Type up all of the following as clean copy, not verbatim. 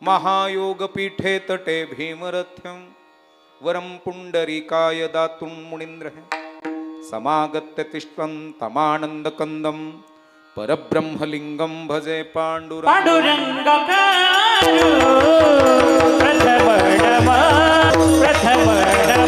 महायोगपीठे तटे भीमरथ्यं वरं पुंडरीकाय दातुं मुनीन्द्रः समागत्य तिष्ठन् तमानन्दकन्दं परब्रह्मलिङ्गं भजे पांडुरंगकारो प्रथम नमा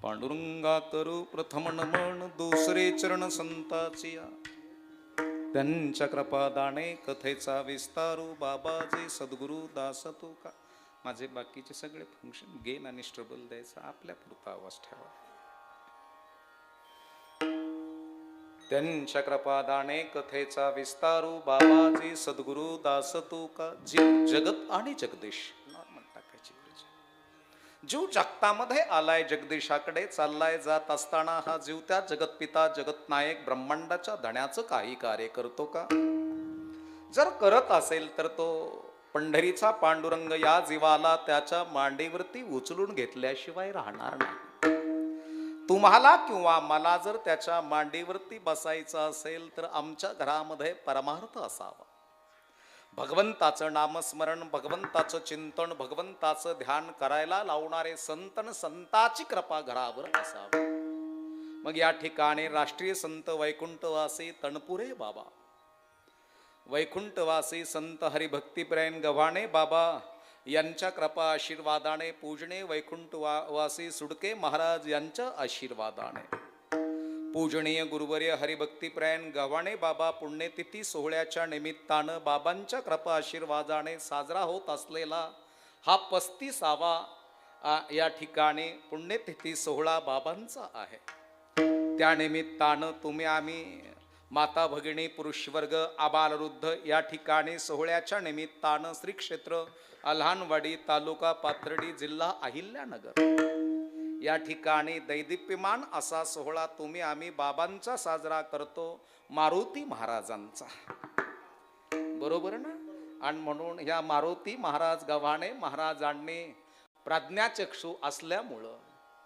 पांडुरंगा करू प्रथम नमन दुसरे चरण संताचिया त्यांच्या कृपादाने कथेचा विस्तारू बाबाजी सद्गुरु दास तो का. माझे बाकीचे सगळे फंक्शन गेन आणि स्ट्रबल द्यायचा आपल्या पुरता आवाज ठेवा. त्यांच्या कृपादाने कथेचा विस्तारू बाबाजी सद्गुरु दास तो का. जीव जगत आणि जगदीश जीव जगतामध्ये आलाय जगदीशाकडे चाललाय जात असताना हा जीव त्या जगतपिता जगतनायक ब्रह्मांडाच्या धण्याचं काही कार्य करतो का. जर करत असेल तर तो पंढरीचा पांडुरंग या जीवाला त्याच्या मांडीवरती उचलून घेतल्याशिवाय राहणार नाही. तुम्हाला किंवा मला जर त्याच्या मांडीवरती बसायचं असेल तर आमच्या घरामध्ये परमार्थ असावा. भगवंताचं नामस्मरण भगवंताचं चिंतन भगवंताचं ध्यान करायला लावणारे संतन संताची कृपा घरावर असावी. मग या ठिकाणी राष्ट्रीय संत वैकुंठवासी तणपुरे बाबा वैकुंठवासी संत हरिभक्तीप्रायण गव्हाणे बाबा यांच्या कृपा आशीर्वादाने पूजने वैकुंठवासी सुडके महाराज यांच्या आशीर्वादाने पूजनीय गुरुवर्य हरिभक्तीप्रायण गव्हाणे बाबा पुण्यतिथी सोहळ्याच्या निमित्तानं बाबांच्या कृपा आशीर्वादाने साजरा होत असलेला हा 35वा या ठिकाणी पुण्यतिथी सोहळा बाबांचा आहे. त्या निमित्तानं तुम्ही आम्ही माता भगिनी पुरुष वर्ग आबालवृद्ध या ठिकाणी सोहळ्याच्या निमित्तानं श्री क्षेत्र अल्हानवाडी तालुका पाथर्डी जिल्हा अहिल्यानगर या ठिकाणी दैदिप्यमान असा सोहळा तुम्ही आम्ही बाबांचा साजरा करतो मारुती महाराजांचा. बरोबर ना. आणि म्हणून ह्या मारुती महाराज गव्हाणे महाराजांनी प्रज्ञाचक्षु असल्यामुळं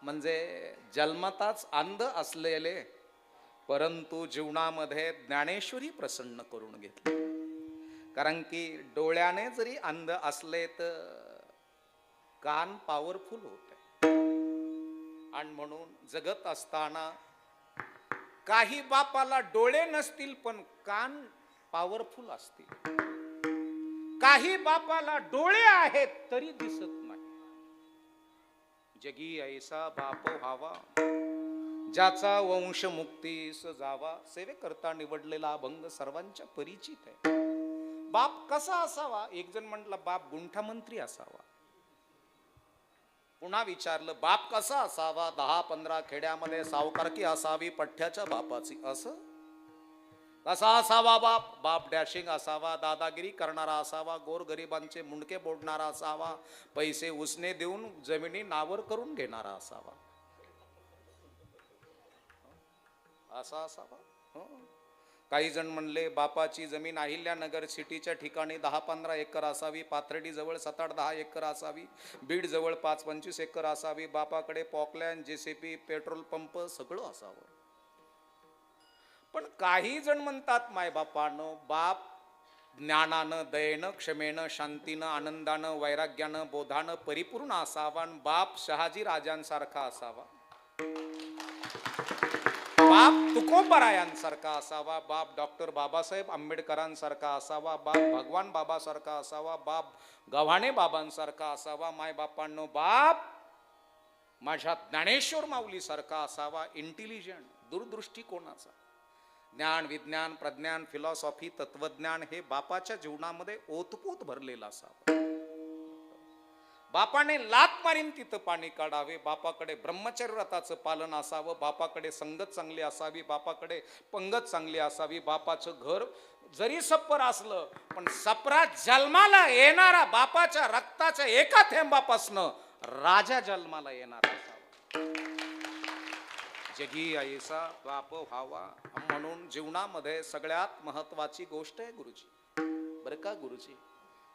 म्हणजे जन्मताच अंध असलेले परंतु जीवनामध्ये ज्ञानेश्वरी प्रसन्न करून घेतली. कारण की डोळ्याने जरी अंध असले तर कान पॉवरफुल होते. आणि म्हणून जगत असताना काही बापाला डोळे नसतील पण कान पॉवरफुल असतील. काही बापाला डोळे आहेत तरी दिसत नाही. जगी ऐसा बाप व्हावा ज्याचा वंश मुक्तीस जावा, सेवेकरता निवडलेला अभंग सर्वांच्या परिचित आहे. बाप कसा असावा? एक जण म्हटलं बाप गुंठामंत्री असावा. पुन्हा विचारलं बाप कसा असावा? 10-15 खेड्यामध्ये सावकारकी असावी पठ्ठ्याच्या बापाची. असं कसा असावा बाप? बाप डॅशिंग असावा, दादागिरी करणारा असावा, गोरगरिबांचे मुंडके बोडणारा असावा, पैसे उसने देऊन जमिनी नावर करून घेणारा असावा. असा असावा. काही जण म्हणले बापाची जमीन अहिल्यानगर सिटीच्या ठिकाणी 10-15 एकर असावी, पाथर्डी जवळ 7-8-10 एकर असावी, बीड जवळ 5-25 एकर असावी, बापाकडे पॉकलँड, जेसीपी, पेट्रोल पंप सगळं असावं. पण काही जण म्हणतात मायबापानं बाप ज्ञानानं, दयेनं, क्षमेनं, शांतीनं, आनंदानं, वैराग्यानं, बोधानं परिपूर्ण असावा. बाप शहाजी राजांसारखा असावा, बाप तुकोबरायांसारखा असावा, बाप डॉक्टर बाबासाहेब आंबेडकरांसारखा असावा, बाप भगवान बाबासारखा असावा, बाप गव्हाणे बाबांसारखा असावा. मायबापांनो बाप माझ्या ज्ञानेश्वर माऊली सारखा असावा. इंटेलिजंट, दूरदृष्टिकोनाचा. ज्ञान, विज्ञान, प्रज्ञान, फिलॉसॉफी, तत्वज्ञान हे बापाच्या जीवनामध्ये ओतपोत भरलेलं असावं. बापाने लात मारीन तिथं पाणी काढावे, बापाकडे ब्रह्मचर्य व्रताचं पालन असावं, बापाकडे संगत चांगली असावी, बापाकडे पंगत चांगली असावी. बापाचं घर जरी सप्पर असलं पण सपरात जन्माला येणारा बापाच्या रक्ताच्या एका थेंबापासनं राजा जन्माला येणारा असावा. जगी ऐसा बाप व्हावा. म्हणून जीवनामध्ये सगळ्यात महत्वाची गोष्ट आहे गुरुजी. बरं का गुरुजी?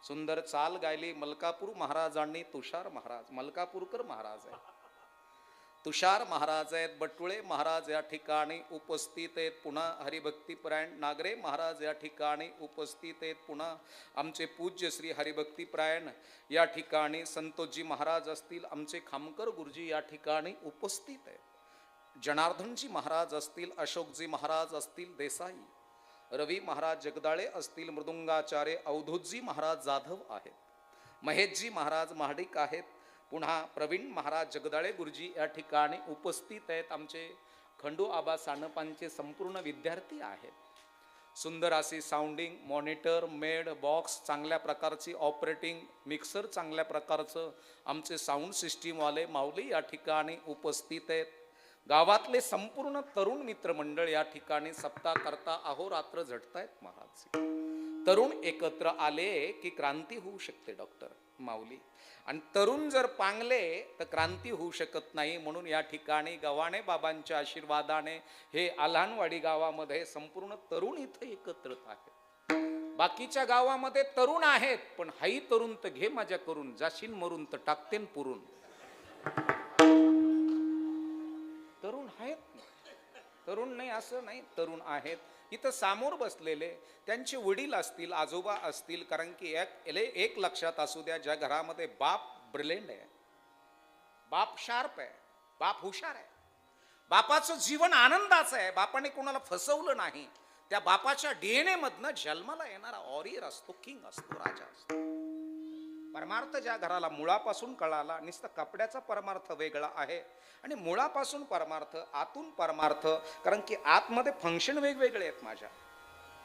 सुंदर चाल गायली मलकापूर महाराजांनी. तुषार महाराज मलकापूरकर महाराज आहेत, तुषार महाराज आहेत, बटुळे महाराज या ठिकाणी उपस्थित आहेत. पुन्हा हरिभक्तीपरायण नागरे महाराज या ठिकाणी उपस्थित आहेत. पुन्हा आमचे पूज्य श्री हरिभक्तीपरायण या ठिकाणी संतोषजी महाराज असतील, आमचे खामकर गुरुजी या ठिकाणी उपस्थित आहेत. जनार्दनजी महाराज असतील, अशोकजी महाराज असतील देसाई, रवी महाराज जगदाळे असतील मृदुंगाचार्य, अवधूतजी महाराज जाधव आहेत, महेशजी महाराज महाडिक आहेत. पुन्हा प्रवीण महाराज जगदाळे गुरुजी या ठिकाणी उपस्थित आहेत. आमचे खंडू आबा सानपांचे संपूर्ण विद्यार्थी आहेत. सुंदर अशी साऊंडिंग, मॉनिटर, मेड, बॉक्स चांगल्या प्रकारची, ऑपरेटिंग मिक्सर चांगल्या प्रकारचं आमचे साऊंड सिस्टीमवाले माऊली या ठिकाणी उपस्थित आहेत. गावातले संपूर्ण तरुण मित्रमंडळ या ठिकाणी सप्ताह करता अहोरात्र झटतायत. महाराज तरुण एकत्र आले की क्रांती होऊ शकते डॉक्टर माऊली. आणि तरुण जर पांगले तर क्रांती होऊ शकत नाही. म्हणून या ठिकाणी गव्हाणे बाबांच्या आशीर्वादाने हे आल्हानवाडी गावामध्ये संपूर्ण तरुण इथं एकत्रित आहेत. बाकीच्या गावामध्ये तरुण आहेत पण हाई तरुण तर घे मजा करून, जाशीन मरून तर टाकतेन पुरून. तरुण आहेत, तरुण नाही असं नाही, तरुण आहेत. इथं सामोर बसलेले त्यांचे वडील असतील, आजोबा असतील. कारण की एक लक्षात असू द्या, ज्या घरामध्ये बाप ब्रिलियंट आहे, बाप शार्प आहे, बाप हुशार आहे, बापाचं जीवन आनंदाचं आहे, बापाने कोणाला फसवलं नाही, त्या बापाच्या डीएनए मधनं जन्माला येणारा ऑरियर असतो, किंग असतो, राजा असतो. परमार्थ ज्या घराला मुळापासून कळाला, नुसतं कपड्याचा परमार्थ वेगळा आहे आणि मुळापासून परमार्थ, आतून परमार्थ. कारण की आतमध्ये फंक्शन वेगवेगळे आहेत माझ्या.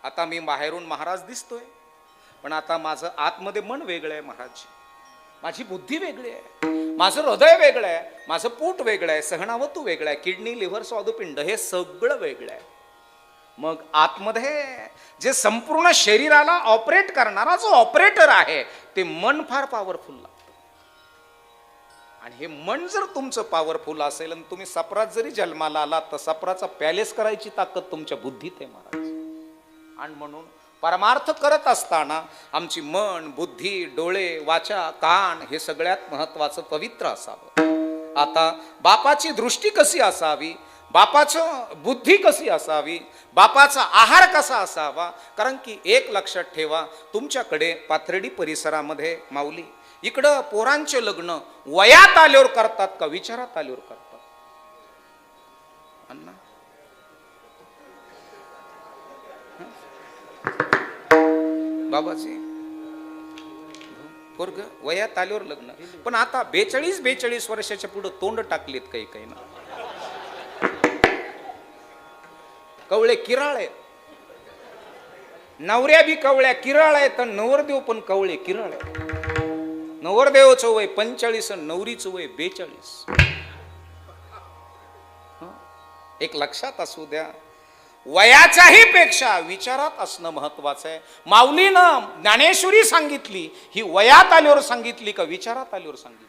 आता मी बाहेरून महाराज दिसतोय पण आता माझं आतमध्ये मन वेगळं आहे महाराज, माझी बुद्धी वेगळी आहे, माझं हृदय वेगळं आहे, माझं पोट वेगळं आहे, सहनावतू वेगळं आहे, किडनी, लिव्हर, स्वादुपिंड हे सगळं वेगळं आहे. मग आतमध्ये जे संपूर्ण शरीराला ऑपरेट करणारा जो ऑपरेटर आहे ते मन फार पॉवरफुल लागतं. आणि हे मन जर तुमचं पॉवरफुल असेल आणि तुम्ही सप्रात जरी जन्माला आलात तर सप्राचा पॅलेस करायची ताकद तुमच्या बुद्धीत आहे महाराज. आणि म्हणून परमार्थ करत असताना आमची मन, बुद्धी, डोळे, वाचा, कान हे सगळ्यात महत्वाचं पवित्र असावं. आता बापाची दृष्टी कशी असावी, बापाचं बुद्धी कशी असावी, बापाचा आहार कसा असावा. कारण की एक लक्षात ठेवा, तुमच्याकडे पाथर्डी परिसरामध्ये माऊली इकडं पोरांचे लग्न वयात आल्यावर करतात का विचारात आल्यावर करतात? अण्णा बाबाजी पोरग वयात आल्यावर लग्न. पण आता 42 वर्षाच्या पुढे तोंड टाकलेत काही काही ना. कवळे किराळ आहेत. नवऱ्या बी कवळ्या किराळ आहेत आणि नवरदेव पण कवळे किराळ आहेत. नवरदेवचं वय 45 आणि नवरीचं वय 42. एक लक्षात असू द्या, वयाच्याही पेक्षा विचारात असणं महत्वाचं आहे. माऊलीनं ज्ञानेश्वरी सांगितली ही वयात आल्यावर सांगितली का विचारात आल्यावर सांगितली?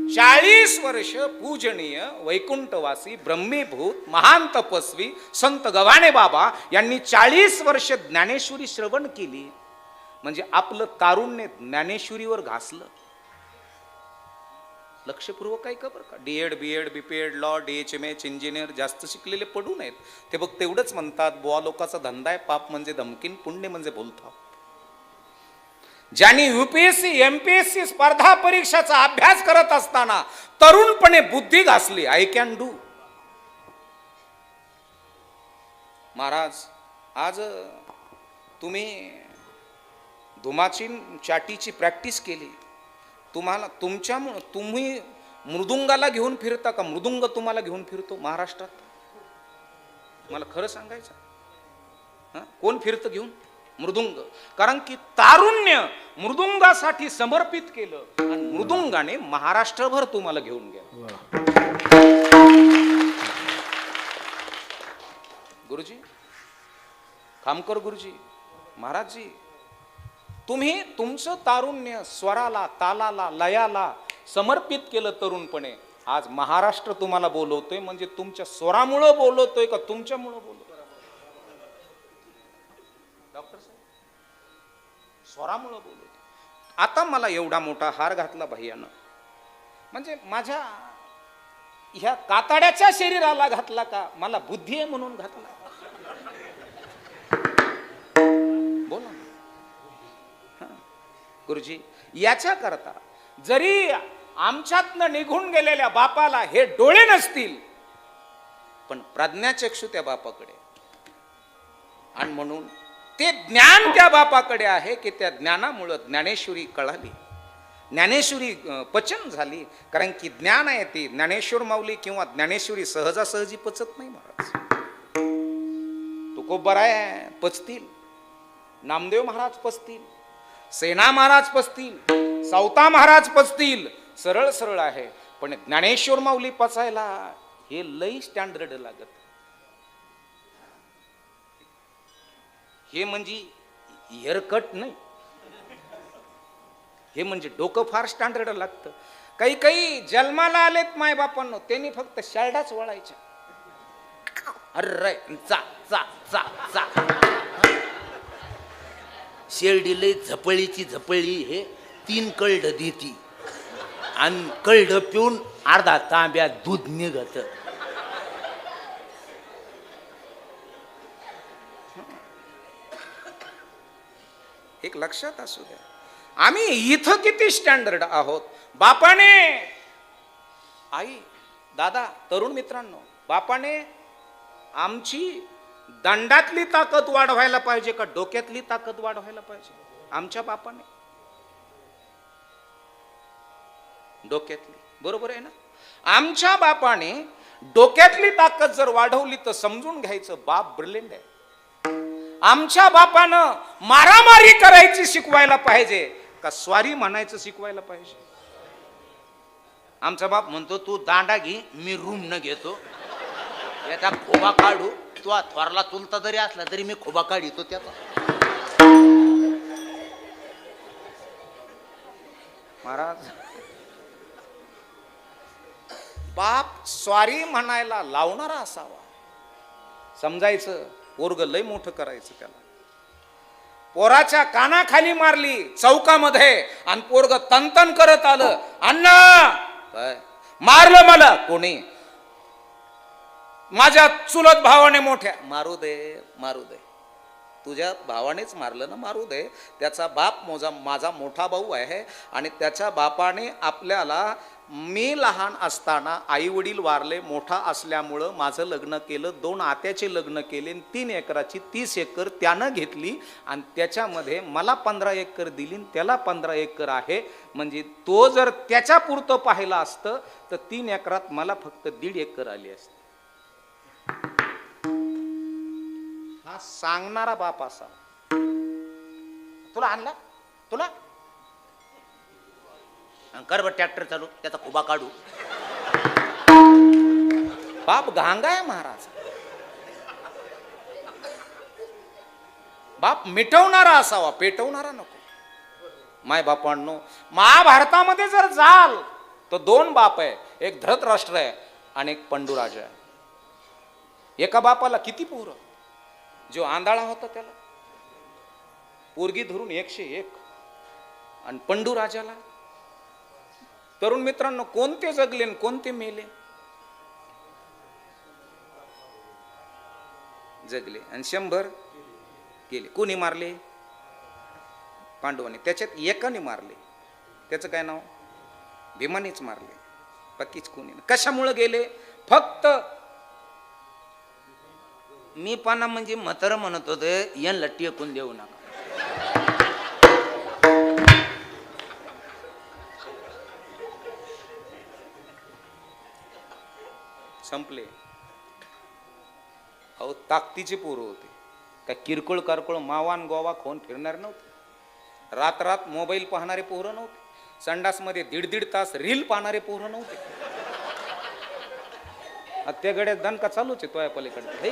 40 वर्ष पूजनीय वैकुंठवासी ब्रह्मीभूत महान तपस्वी संत गव्हाणे बाबा यांनी 40 वर्ष ज्ञानेश्वरी श्रवण केली. म्हणजे आपलं तारुण्य ज्ञानेश्वरीवर घासलं. लक्षपूर्वक काय का बरं का? D Ed B Ed B P Ed law DHMH engineer जास्त शिकलेले पडू नयेत. ते बघ तेवढंच म्हणतात बुवा लोकांचा धंदा आहे, पाप म्हणजे धमकीन, पुण्य म्हणजे बोलता. ज्यांनी UPSC MPSC स्पर्धा परीक्षाचा अभ्यास करत असताना तरुणपणे बुद्धी घासली, आय कॅन डू. महाराज आज तुम्ही धुमाची चाटीची प्रॅक्टिस केली, तुम्ही मृदुंगाला घेऊन फिरता का? मृदुंग तुम्हाला घेऊन फिरतो महाराष्ट्रात? मला खरं सांगायचं, कोण फिरतं घेऊन मृदुंग? कारण की तारुण्य मृदुंगासाठी समर्पित केलं आणि मृदुंगाने महाराष्ट्रभर तुम्हाला घेऊन गेला. गुरुजी, खामकर गुरुजी, महाराजजी, तुम्ही तुमचं तारुण्य स्वराला, तालाला, लयाला समर्पित केलं तरुणपणे. आज महाराष्ट्र तुम्हाला बोलवतोय, म्हणजे तुमच्या स्वरामुळं बोलवतोय का तुमच्यामुळं बोलवतोय? डॉक्टर साहेब, स्वरामुळं बोलवतोय. आता मला एवढा मोठा हार घातला भैयानं, म्हणजे माझ्या ह्या कातड्याच्या शरीराला घातला का? मला बुद्धी आहे म्हणून घातला? बोला ना गुरुजी. याच्या करता जरी आमच्यातनं निघून गेलेल्या बापाला हे डोळे नसतील, पण प्रज्ञाचक्षु त्या बापाकडे, आणि म्हणून ते ज्ञान त्या बापाकडे आहे की त्या ज्ञानामुळं ज्ञानेश्वरी कळाली, ज्ञानेश्वरी पचन झाली. कारण की ज्ञान आहे ती ज्ञानेश्वर माऊली किंवा ज्ञानेश्वरी सहजासहजी पचत नाही महाराज. तुकोबराय आहे पचतील, नामदेव महाराज पचतील, सेना महाराज पचतील, सावता महाराज पचतील, सरळ सरळ आहे. पण ज्ञानेश्वर माऊली पचायला हे लई स्टँडर्ड लागत. हे म्हणजे हेअरकट नाही, हे म्हणजे डोकं फार स्टँडर्ड लागतं. काही काही जन्माला आलेत माय बापांनो, त्यांनी फक्त शारडाच वळायच्या. अरे चा चा चा चा शेरडी लई झपळीची झपळी, हे 3 कळढ देती आणि कळढ पिऊन अर्धा तांब्यात दूध निघत. एक लक्षात असू द्या, आम्ही इथं किती स्टँडर्ड आहोत. बापाने, आई, दादा, तरुण मित्रांनो, बापाने आमची दंडातली ताकद वाढवायला पाहिजे का डोक्यातली ताकद वाढवायला पाहिजे? आमच्या बापाने डोक्यातली, बरोबर आहे ना? आमच्या बापाने डोक्यातली ताकद जर वाढवली तर समजून घ्यायचं बाप ब्रिलियंट आहे. आमच्या बापानं मारामारी करायची शिकवायला पाहिजे का स्वारी म्हणायचं शिकवायला पाहिजे? आमचा बाप म्हणतो तू दांडा घे, मी रूम न घेतो, याचा खोबा काढू, तो थोरला चुलता जरी असला तरी मी खोबा काढितो त्याचा. महाराज, बाप स्वारी म्हणायला लावणारा असावा. समजायचं, पोरग लय मोठं करायचं त्याला. पोराच्या कानाखाली मारली चौकामध्ये आणि पोरग तनतन करत आलं, अण्णा काय मारलं मला? कोणी? माझ्या चुलत भावाने मोठ्या. मारू दे, मारू दे, तुझ्या भावानेच मारलं ना, मारू दे. त्याचा बाप माझा मोठा भाऊ आहे आणि त्याच्या बापाने आपल्याला, मी लहान असताना आई वडील वारले, मोठा असल्यामुळं माझं लग्न केलं, 2 आत्याचे लग्न केले, 3 एकराची 30 एकर त्यानं घेतली आणि त्याच्यामध्ये मला 15 एकर दिली, त्याला 15 एकर आहे. म्हणजे तो जर त्याच्या पुरतं पाहिला असतं तर 3 एकरात मला फक्त 1.5 एकर आली असते. हा सांगणारा बाप असा. तुला आणला तुला कर बर ट्रॅक्टर चालू, त्याचा खुबा काढू. बाप गांगा आहे महाराज. बाप मिटवणारा असावा, पेटवणारा नको. माय बापांनो, महाभारतामध्ये जर जाल तर दोन बाप आहे, एक धृतराष्ट्र आहे आणि एक पंडुराजा आहे. एका बापाला किती पोरं, जो आंधळा होता त्याला पोरगी धरून 101, आणि पंडुराजाला. तरुण मित्रांनो, कोणते जगले आणि कोणते मेले? जगले आणि 100 गेले. कोणी मारले? पांडवाने. त्याच्यात एकाने मारले, त्याचं काय नाव? भीमानेच मारले, बाकीच कोणी. कशामुळे गेले? फक्त मी पाना म्हणजे म्हातारं म्हणत होते, यांना टेकून देऊ नका. संपले. अहो, ताकदीचे पोरं होते, काय किरकोळ कारकोळ मावान गोवा खोन फिरणार नव्हते. रात रात मोबाईल पाहणारे पोरं नव्हते. संडासमध्ये 1.5 तास रील पाहणारे पोरं नव्हते. त्या गड्यात दणका चालूच आहे. तो पलीकडे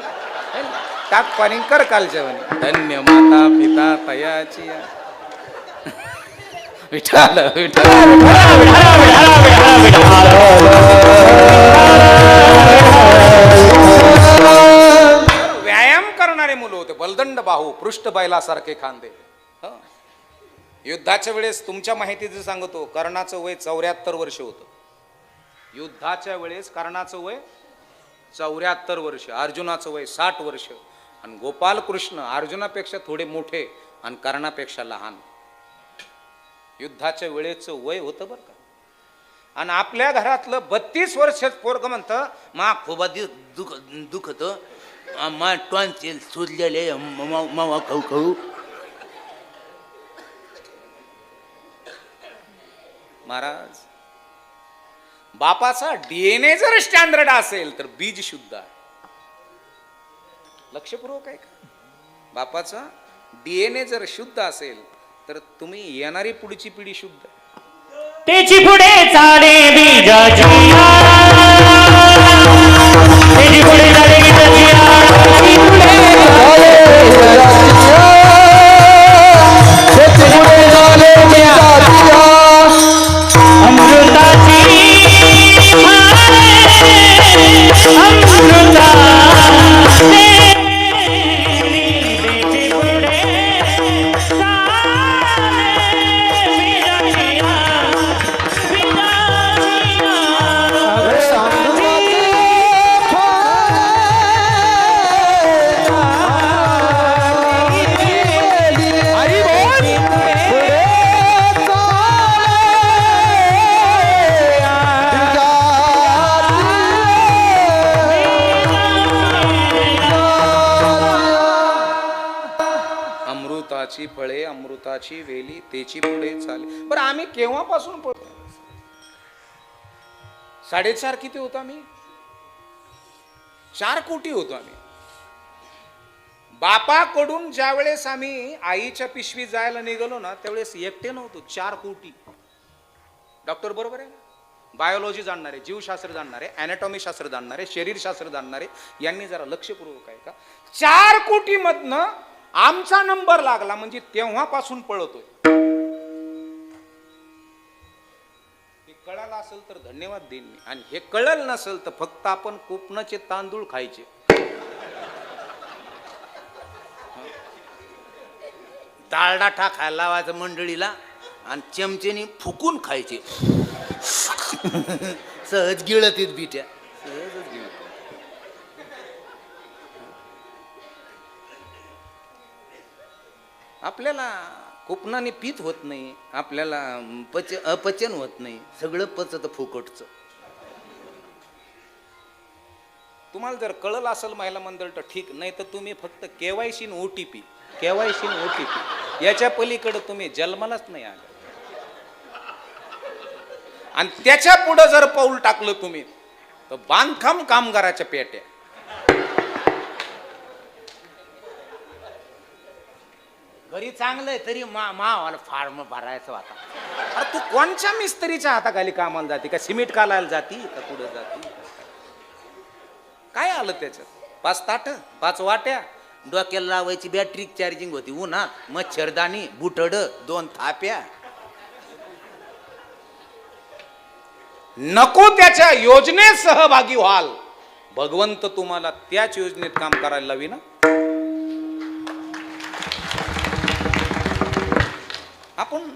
टाक पाणी कर कालच्या म्हणे. धन्य माता पिता तयाची. विठाल विठाल. व्यायाम करणारे मुलं होते, बलदंड बाहू, पृष्ठ बैलासारखे खांदे. युद्धाच्या वेळेस तुमच्या माहितीचं सांगतो, कर्णाचं वय 74 वर्ष होतं. युद्धाच्या वेळेस कर्णाचं वय 74 वर्ष, अर्जुनाचं वय 60 वर्ष. आणि गोपाल कृष्ण अर्जुनापेक्षा थोडे मोठे आणि कर्णापेक्षा लहान. युद्धाच्या वेळेचं वय होतं बरं का. आणि आपल्या घरातलं 32 वर्षाचं पोरग म्हणतं, मा खुबा दुखत, मा टॉन्सिल सुजलेले, मावा खाऊ खाऊ. महाराज, बापाचा डीएनए जर स्टँडर्ड असेल तर बीज शुद्ध आहे. लक्षपूर्वक आहे का? बापाचा डीएनए जर शुद्ध असेल तर तुम्ही येणारी पुढची पिढी शुद्ध आहे. त्याची पुढे चाले बीजाची, त्याची पुढे चाले बीजाची, अमृताची अमृता. अमृताची फळे, अमृताची वेली, तेची पुढे चाले. बरं, आम्ही केव्हापासून पळतो? 4.5 किती होतो आम्ही? 4 कोटी होतो आम्ही. बापाकडून ज्या वेळेस आम्ही आईच्या पिशवी जायला निघालो ना, त्यावेळेस एकटे नव्हतो, 4 कोटी. डॉक्टर बरोबर आहे ना? बायोलॉजी जाणणारे, जीवशास्त्र जाणणारे, अॅनाटॉमी शास्त्र जाणणारे, शरीरशास्त्र जाणणारे यांनी जरा लक्षपूर्वक आहे का, 4 कोटी मधनं आमचा नंबर लागला म्हणजे तेव्हापासून पळतोय. हे कळालं असेल तर धन्यवाद देईन मी, आणि हे कळलं नसेल तर फक्त आपण कोकणाचे तांदूळ खायचे. डाळडाठा खायला लावायचं मंडळीला आणि चमचेनी फुकून खायचे. सहज गिळतीत बिट्या, सहजच गिळत. आपल्याला कोकणाने पीत होत नाही, आपल्याला अपचन होत नाही, सगळं पचत फुकटचं. तुम्हाला जर कळलं असेल महिला मंडळ तर ठीक, नाही तर तुम्ही फक्त केवायसी ओटीपी, केवायसी ओटीपी याच्या पलीकडे तुम्ही जन्मालाच नाही आले. आणि त्याच्या पुढे जर पाऊल टाकलं तुम्ही तर बांधकाम कामगाराच्या पेट्या. घरी चांगलं आहे तरी मावाला फार्म भरायचं आता. अरे तू कोणच्या मिस्त्रीच्या हाताखाली कामाला जाते का सिमेंट कालायला जाती का कुठं जाती काय आलं त्याच्यात 5 ताट 5 वाट्या डोक्याला लावायची बॅटरी चार्जिंग होती उन्हात मच्छरदाणी बुटड 2 थाप्या. नको त्याच्या योजनेत सहभागी व्हाल भगवंत तुम्हाला त्याच योजनेत काम करायला लावी ना. आपण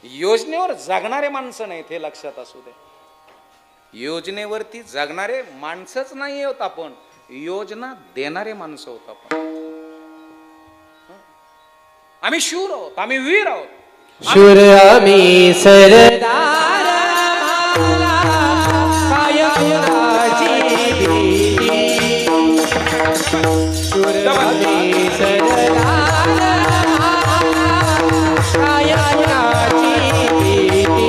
योजनेवर जगणारे माणसं नाहीत हे लक्षात असू दे. योजनेवरती जगणारे माणसंच नाही होत आपण योजना देणारे माणसं होत आपण. आम्ही शूर आहोत आम्ही वीर आहोत. शूर आम्ही सरदार काय कुणाची भीती. शूर आम्ही सरदार काय कुणाची भीती.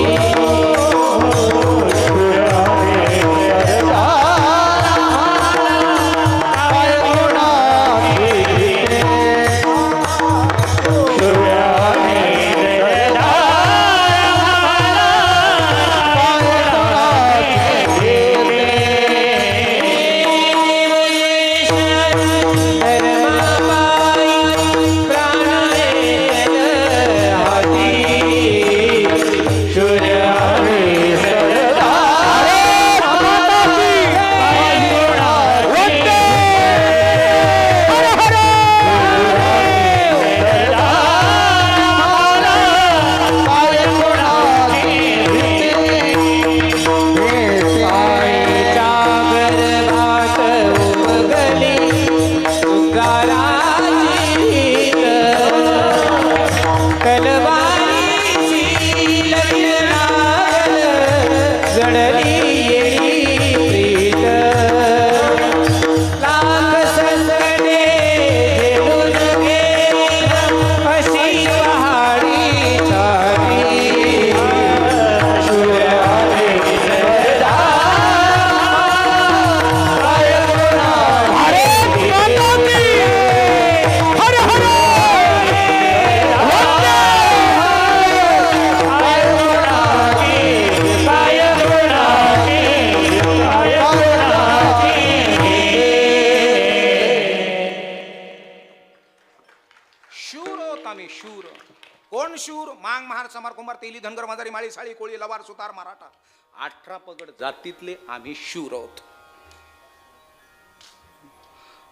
कोण शूर मांग महार समार कुंभार तेली धनगर माजारी माळी साळी कोळी लवार सुतार मराठा 18 पगड जातीतले आम्ही शूर आहोत.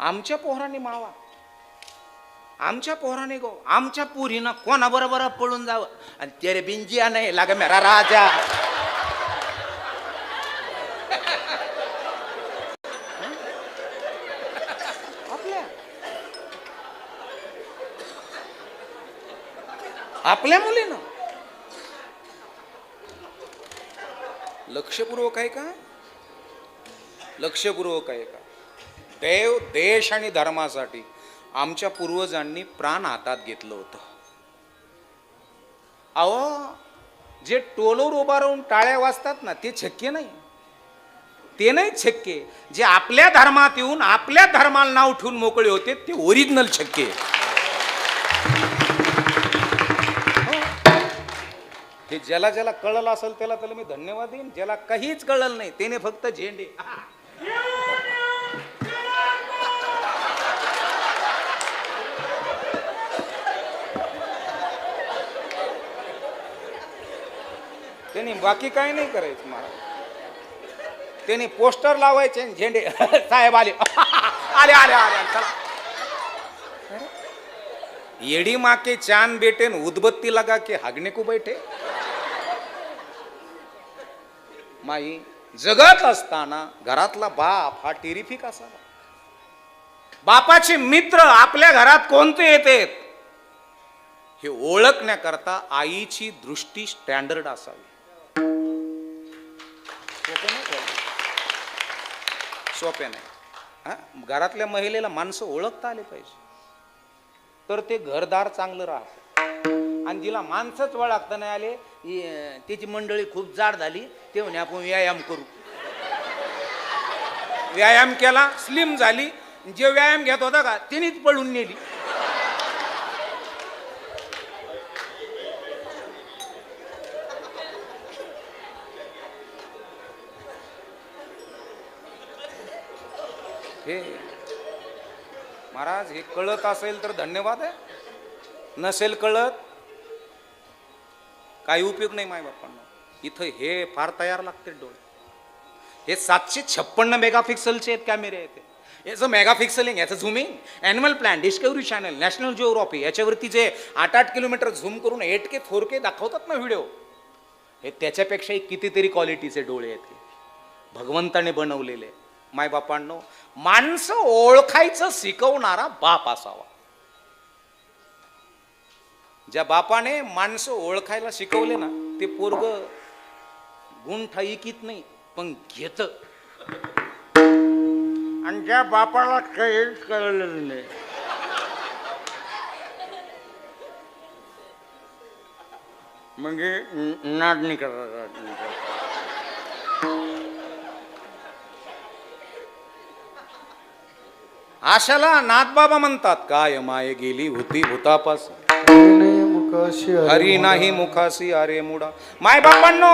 आमच्या पोहराने मावा आमच्या पोहराने गो आमच्या पुरीनं कोणा बरोबर पळून जावं आणि तेरे बिंजिया नाही लाग मेरा राजा. आपल्या मुलीनं लक्षपूर्वक आहे का लक्षपूर्वक आहे का. देव देश आणि धर्मासाठी आमच्या पूर्वजांनी प्राण हातात घेतलं होतं. अहो जे टोलवर उभा राहून टाळ्या वाजतात ना ते छक्के नाही ते नाही छक्के. जे आपल्या धर्मात येऊन आपल्या धर्माला नाव ठेवून मोकळे होते ते ओरिजिनल छक्के. हे ज्याला ज्याला कळलं असेल त्याला त्याला मी धन्यवाद देईन. ज्याला काहीच कळलं नाही त्याने फक्त झेंडे त्यांनी बाकी काय नाही करायचं. मला त्यांनी पोस्टर लावायचे झेंडे साहेब आले आले आले आले चला. येडी माँ के चांद बेटे उदबत्ती लगा के हगने को बैठे. माई जगत असताना घरातला बाप हा टेरिफिक असावा. बापाचे मित्र आपल्या घरात कोणते येतात हे ओळखण्याकरता आईची दृष्टी स्टँडर्ड असावी. सोपे नाही. घरातल्या महिलेला माणसं ओळखता आले पाहिजे तर ते घरदार चांगलं राहतं. आणि जिला माणसंच ओळखता नाही आले त्याची मंडळी खूप जाड झाली ते म्हणे आपण व्यायाम करू. व्यायाम केला स्लिम झाली जे व्यायाम घेत होता का तिनेच पळून नेली. हे महाराज, हे कळत असेल तर धन्यवाद आहे, नसेल कळत काही उपयोग नाही माय बापांना. इथं हे फार तयार लागते डोळे. हे 756 मेगापिक्सलचे आहेत कॅमेरे आहेत. याचं मेगापिक्सलिंग, याचं zooming, animal plan, discovery channel, national geography, याच्यावरती जे 8-8 किलोमीटर झूम करून 8K 4K दाखवतात ना व्हिडिओ, हे त्याच्यापेक्षाही कितीतरी क्वालिटीचे डोळे आहेत. भगवंताने बनवलेले. मायबापांनो, माणसं ओळखायचं शिकवणारा बाप असावा. ज्या बापाने माणसं ओळखायला शिकवले ना, ते पोरग गुंठा इकीत नाही पण घेत. आणि ज्या बापाला काहीच कळलेलं नाही, म्हणजे नाडणी करतात. आशाला नाथबाबा म्हणतात, काय माये गेली होती भूतापास, हरी नाही मुखासी अरे मुडा. माय बापांनो,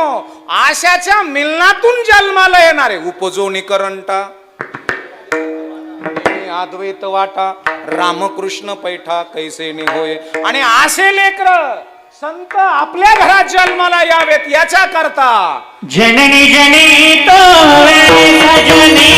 आशाच्या मिलनातून जन्माला येणारे उपजोनी करंटा, अद्वैत वाटा, रामकृष्ण पैठा कैसे नि होय. आणि असे लेकर संत आपल्या घरात जन्माला यावेत याच्या करता जननी जनी तो सजनी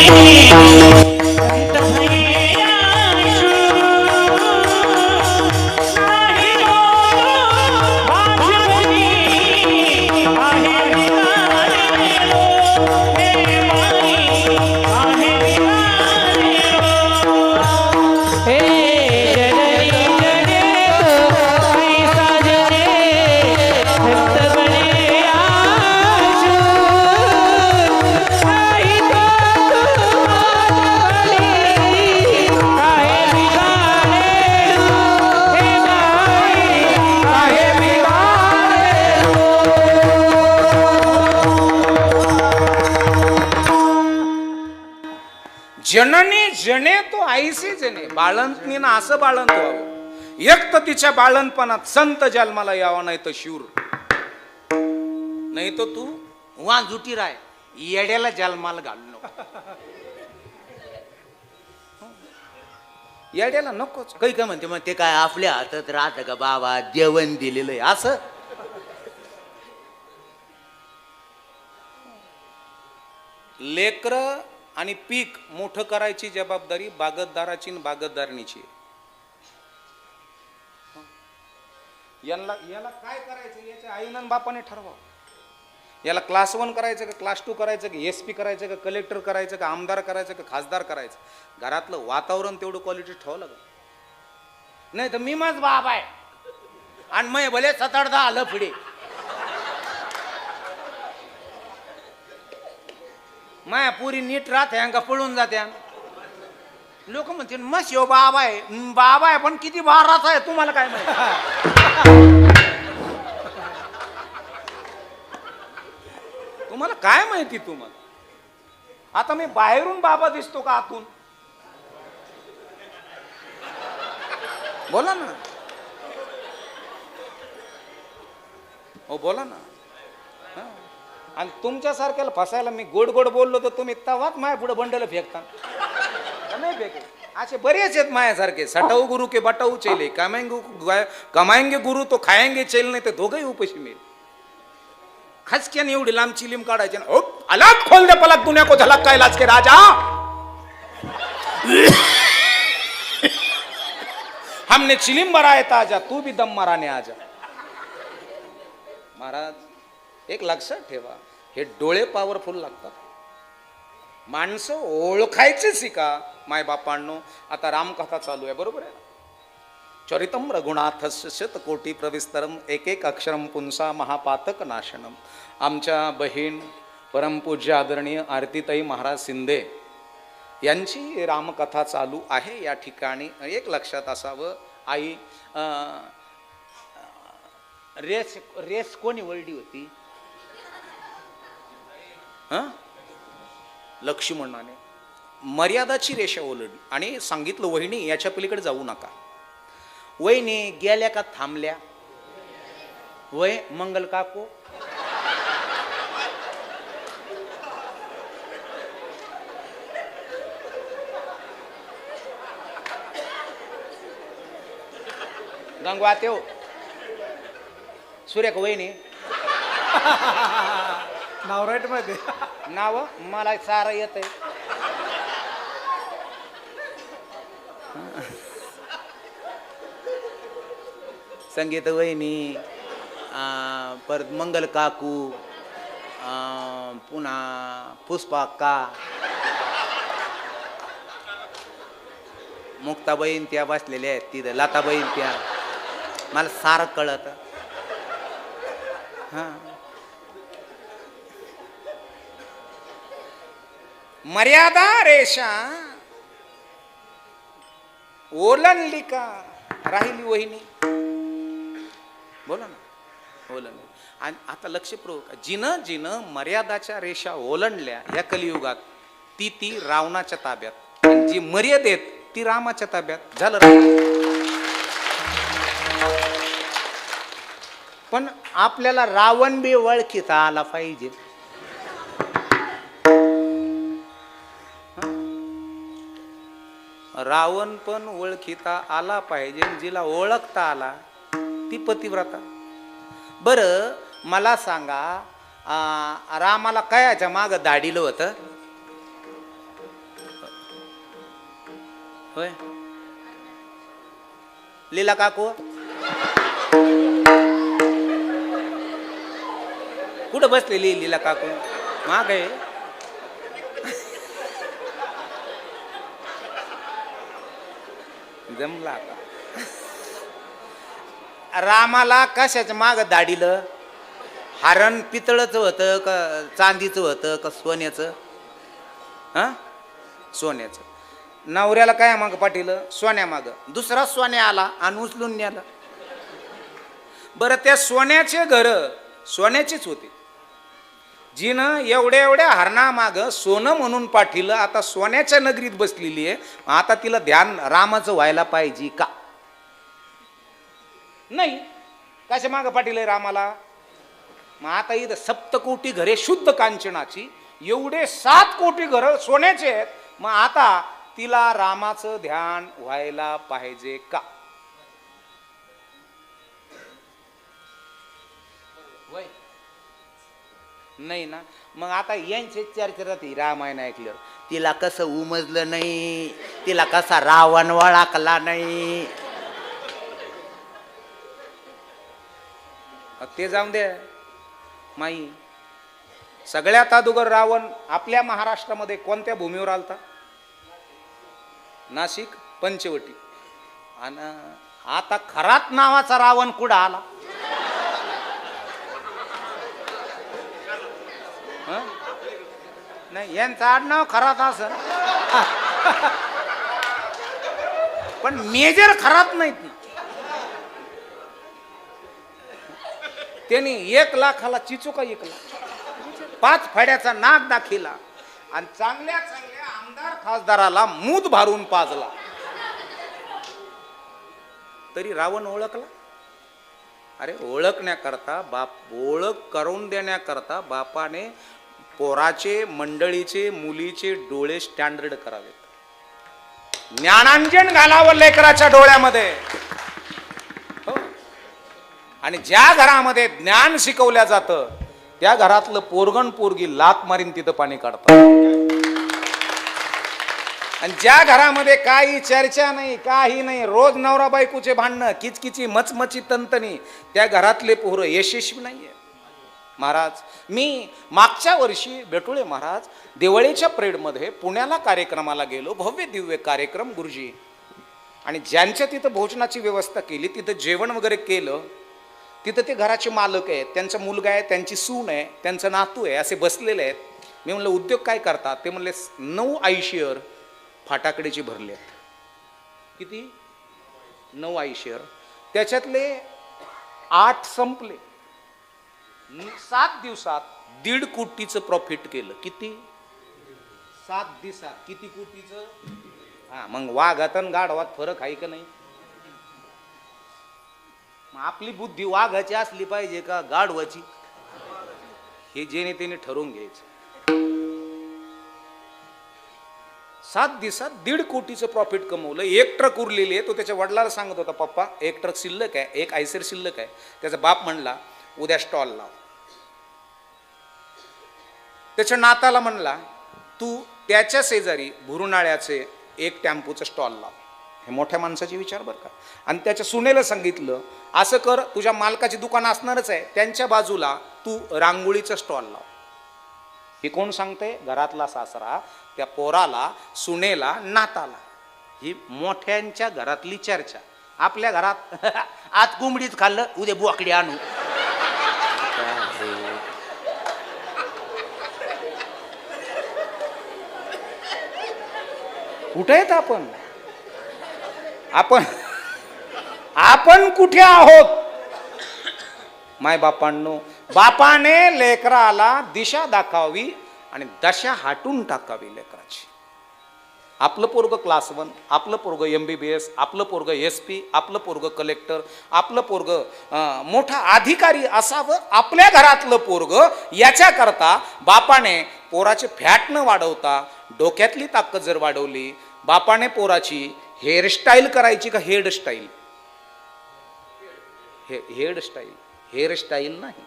जननी जने तो आईसे जने. बाळंतनीनं असं बाळंत व्हावं. एक तर तिच्या बाळंतपणात संत जन्माला यावा, नाही तर शूर, नाही तर तू वांजुटी राय, येड्याला जन्माला घालू नको. येड्याला नकोच. काही काय म्हणते मग, ते काय आपल्या हातात राहतं का बाबा, जेवण दिलेलं आहे असं. लेकर आणि पीक मोठं करायची जबाबदारी बागतदाराची आणि बागतदारणीची. याला काय करायचं याच्या आईनं आणि बापाने ठरवा. याला क्लास 1 करायचं का, क्लास 2 करायचं का, SP करायचं का, कलेक्टर करायचं का, आमदार करायचं का, खासदार करायचं. घरातलं वातावरण तेवढं क्वालिटी ठेवावं लागेल. नाही तर मी माझ बाप आहे आणि मग भले 7-8 आलं पुढे. माया पुरी नीट राहते का पळून जात्या. लोक म्हणते मग शिव बाबा आहे, बाबा आहे पण किती बाराचा आहे तुम्हाला काय माहिती. तुम्हाला काय माहिती. तुम्हाला आता मी बाहेरून बाबा दिसतो का आतून? बोला ना, हो बोला ना. आणि तुमच्यासारख्याला फसायला मी गोड गोड बोललो तर तुम्ही तवाच माया पुढे बंडल फेकता. नाही फेके. असे बरेच आहेत मायासारखे. सटाऊ गुरु के बटाऊ चेले, कमाएंगे गुरु तो खाएंगे चेल, नाही तर दोघंही उपाशी मिळेल. खचक्याने एवढी लांब चिलीम काढायची ना. अलग खोल दे पलक दुनिया को झलक का इलाज के राजा. हमने चिलीम भराए ताजा, तू भी दम माराने आजा. महाराज एक लक्षात ठेवा, हे डोळे पॉवरफुल लागतात. माणसं ओळखायची शिका मायबापांनो. आता रामकथा चालू आहे, बरोबर आहे. चरितम रघुनाथस्य शतकोटी प्रविस्तरम एक अक्षरम पुंसा महापातक नाशनम. आमच्या बहीण परमपूज्य आदरणीय आरतीताई महाराज शिंदे यांची रामकथा चालू आहे या ठिकाणी. एक लक्षात असावं, आई रेस कोणी वळली होती? लक्ष्मणाने मर्यादाची रेषा ओलांडली आणि सांगितलं, वहिनी याच्या पलीकडे जाऊ नका. वहिनी गेल्या का थांबल्या? वय मंगल काको गंगवा तेव सुरेख वहिनी नावराईट मध्ये नाव मला सारं येत आहे. संगीत वहिनी परत मंगल काकू पुन्हा पुष्पाक्का मुक्ताबाईन त्या बसलेल्या आहेत तिथं लताबाईन त्या मला सारं कळत. हा मर्यादा रेषा ओलांडली का राहिली वहिनी. बोला ना ओलांडली. आणि आता लक्षपूर्वक जिनं जिनं मर्यादाच्या रेषा ओलांडल्या या कलियुगात ती रावणाच्या ताब्यात आणि जी मर्यादेत ती रामाच्या ताब्यात झालं. पण आपल्याला रावण बी ओळखीता आला पाहिजे. रावण पण ओळखीता आला पाहिजे. जिला ओळखता आला ती पतिव्रता. बरं मला सांगा रामाला कायच्या माग दाढीलं होतं होय लीला काकू कुठं बसलेली लीला काकू माग आहे. जमला आता. रामाला कशाच्या माग दाढीलं. हरण पितळचं होतं का चांदीचं होतं का सोन्याचं. हा सोन्याचं. नवऱ्याला काय माग पाठीलं सोन्या माग. दुसरा सोन्या आला आणि उचलून न्याला. बरं त्या सोन्याचे घर सोन्याचीच होती. जिनं एवढ्या एवढ्या हरणामाग सोनं म्हणून पाठीलं आता सोन्याच्या नगरीत बसलेली आहे. आता तिला ध्यान रामाचं व्हायला पाहिजे का नाही. कशा माग पाठीलंय रामाला. मग आता इथं सप्तकोटी घरे शुद्ध कांचनाची एवढे 7 कोटी घर सोन्याचे आहेत. मग आता तिला रामाचं ध्यान व्हायला पाहिजे का. वय नाही ना. मग आता यांचे चर्चा राहते रामायण ऐकलं तिला कसं उमजलं नाही. तिला कसा रावण वळखला नाही. ते जाऊन दे माई. सगळ्यात अगोदर रावण आपल्या महाराष्ट्रामध्ये कोणत्या भूमीवर आलता. नाशिक पंचवटी. आणि आता खरात नावाचा रावण कुठं आला. नाही यांचं आडनाव खरात असं पण मेजर खरात नाहीत ना. त्यांनी 1 लाखाला चिचुका 1 लाख 5 फड्याचा नाक दाखिला आणि चांगल्या चांगल्या आमदार खासदाराला मूत भारून पाजला. तरी रावण ओळखला. अरे ओळखण्याकरता ओळख करून देण्याकरता बापाने पोराचे मंडळीचे मुलीचे डोळे स्टँडर्ड करावेत. ज्ञानांजन घालावं लेकराच्या डोळ्यामध्ये. हो. आणि ज्या घरामध्ये ज्ञान शिकवल्या जातं त्या घरातलं पोरगण पोरगी लात मारीन तिथं पाणी काढतात. आणि ज्या घरामध्ये काही चर्चा नाही काही नाही रोज नवरा बायकोचे भांडणं किचकिची मचमची तंतनी त्या घरातले पोरं यशस्वी नाहीये. महाराज मी मागच्या वर्षी बेटुळे महाराज दिवाळीच्या परेडमध्ये पुण्याला कार्यक्रमाला गेलो. भव्य दिव्य कार्यक्रम गुरुजी. आणि ज्यांच्या तिथं भोजनाची व्यवस्था केली तिथं जेवण वगैरे केलं. तिथं ते घराचे मालक आहेत त्यांचा मुलगा आहे त्यांची सून आहे त्यांचं नातू आहे असे बसलेले आहेत. मी म्हणलं उद्योग काय करतात. ते म्हणले 9 आयशेअर फाटाकडेचे भरले आहेत. किती 9 आयशेअर. त्याच्यातले 8 संपले. 7 दिवसात 1.5 कोटीचं प्रॉफिट केलं. किती 7 दिवसात किती कोटीचं. हा मग वाघात आणि गाढवात फरक आहे का नाही. आपली बुद्धी वाघाची असली पाहिजे का गाढवाची हे जेणे तेने ठरवून घ्यायचं. 7 दिवसात 1.5 कोटीचं प्रॉफिट कमवलं. 1 ट्रक उरलेली आहे. तो त्याच्या वडिलाला सांगत होता, पप्पा 1 ट्रक शिल्लक आहे, 1 आयसर शिल्लक आहे. त्याचा बाप म्हणला उद्या स्टॉल लाव. त्याच्या नाताला म्हणला तू त्याच्या शेजारी भुरुनाळ्याचे 1 टेम्पोचं स्टॉल लाव. हे मोठ्या माणसाचे विचार बरं का. आणि त्याच्या सुनेला सांगितलं असं कर, तुझ्या मालकाची दुकान असणारच आहे, त्यांच्या बाजूला तू रांगोळीचं स्टॉल लाव. हे कोण सांगते? घरातला सासरा त्या पोराला, सुनेला, नाताला. ही मोठ्यांच्या घरातली चर्चा. आपल्या घरात आज कोंबडीच खाल्लं, उद्या बोकडी आणू. कुठे आहेत आपण? आपण कुठे आहोत? माय बापांनो, बापाने लेकराला दिशा दाखवावी आणि दशा हाटून टाकावी लेकराची. आपलं पोरग क्लास 1, आपलं पोरग MBBS, आपलं पोरग SP, आपलं पोरग कलेक्टर, आपलं पोरग मोठा अधिकारी असावं आपल्या घरातलं पोरग. याच्याकरता बापाने पोराचे फॅट न वाढवता डोक्यातली ताकद जर वाढवली, बापाने पोराची हेअरस्टाईल करायची का हेअरस्टाईल? हेअरस्टाईल नाही.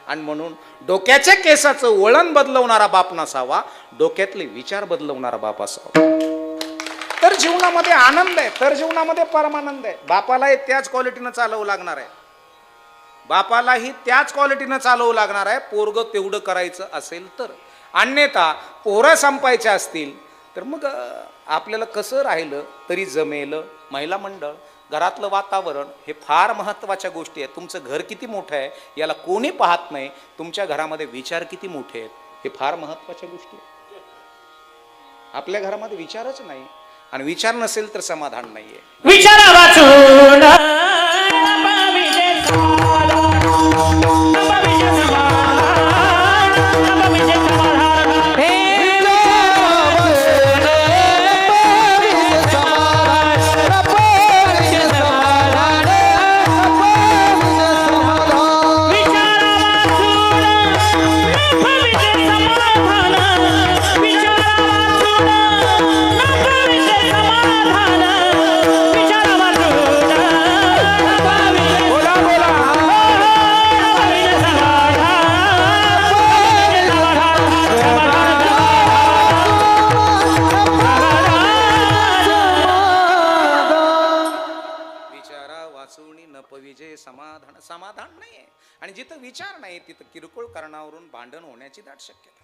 आणि म्हणून डोक्याच्या केसाचं वळण बदलवणारा बाप नसावा, डोक्यातले विचार बदलवणारा बाप असावा. तर जीवनामध्ये आनंद आहे, तर जीवनामध्ये परमानंद आहे. बापालाही त्याच क्वालिटीनं चालवू लागणार आहे, बापालाही त्याच क्वालिटीनं चालवू लागणार आहे, पोरग तेवढं करायचं असेल तर. अन्यथा पोरं संपायचे असतील तर मग आपल्याला कसं राहिलं तरी जमेल. महिला मंडळ, घरातलं वातावरण हे फार महत्त्वाच्या गोष्टी आहेत. तुमचं घर किती मोठं आहे याला कोणी पाहत नाही, तुमच्या घरामध्ये विचार किती मोठे आहेत हे फार महत्त्वाच्या गोष्टी आहेत. आपल्या घरामध्ये विचारच नाही आणि विचार नसेल तर समाधान नाहीये. विचारा वाचून समाधान नाहीये. आणि जिथं विचार नाही तिथं किरकोळ कारणावरून भांडण होण्याची दाट शक्यता.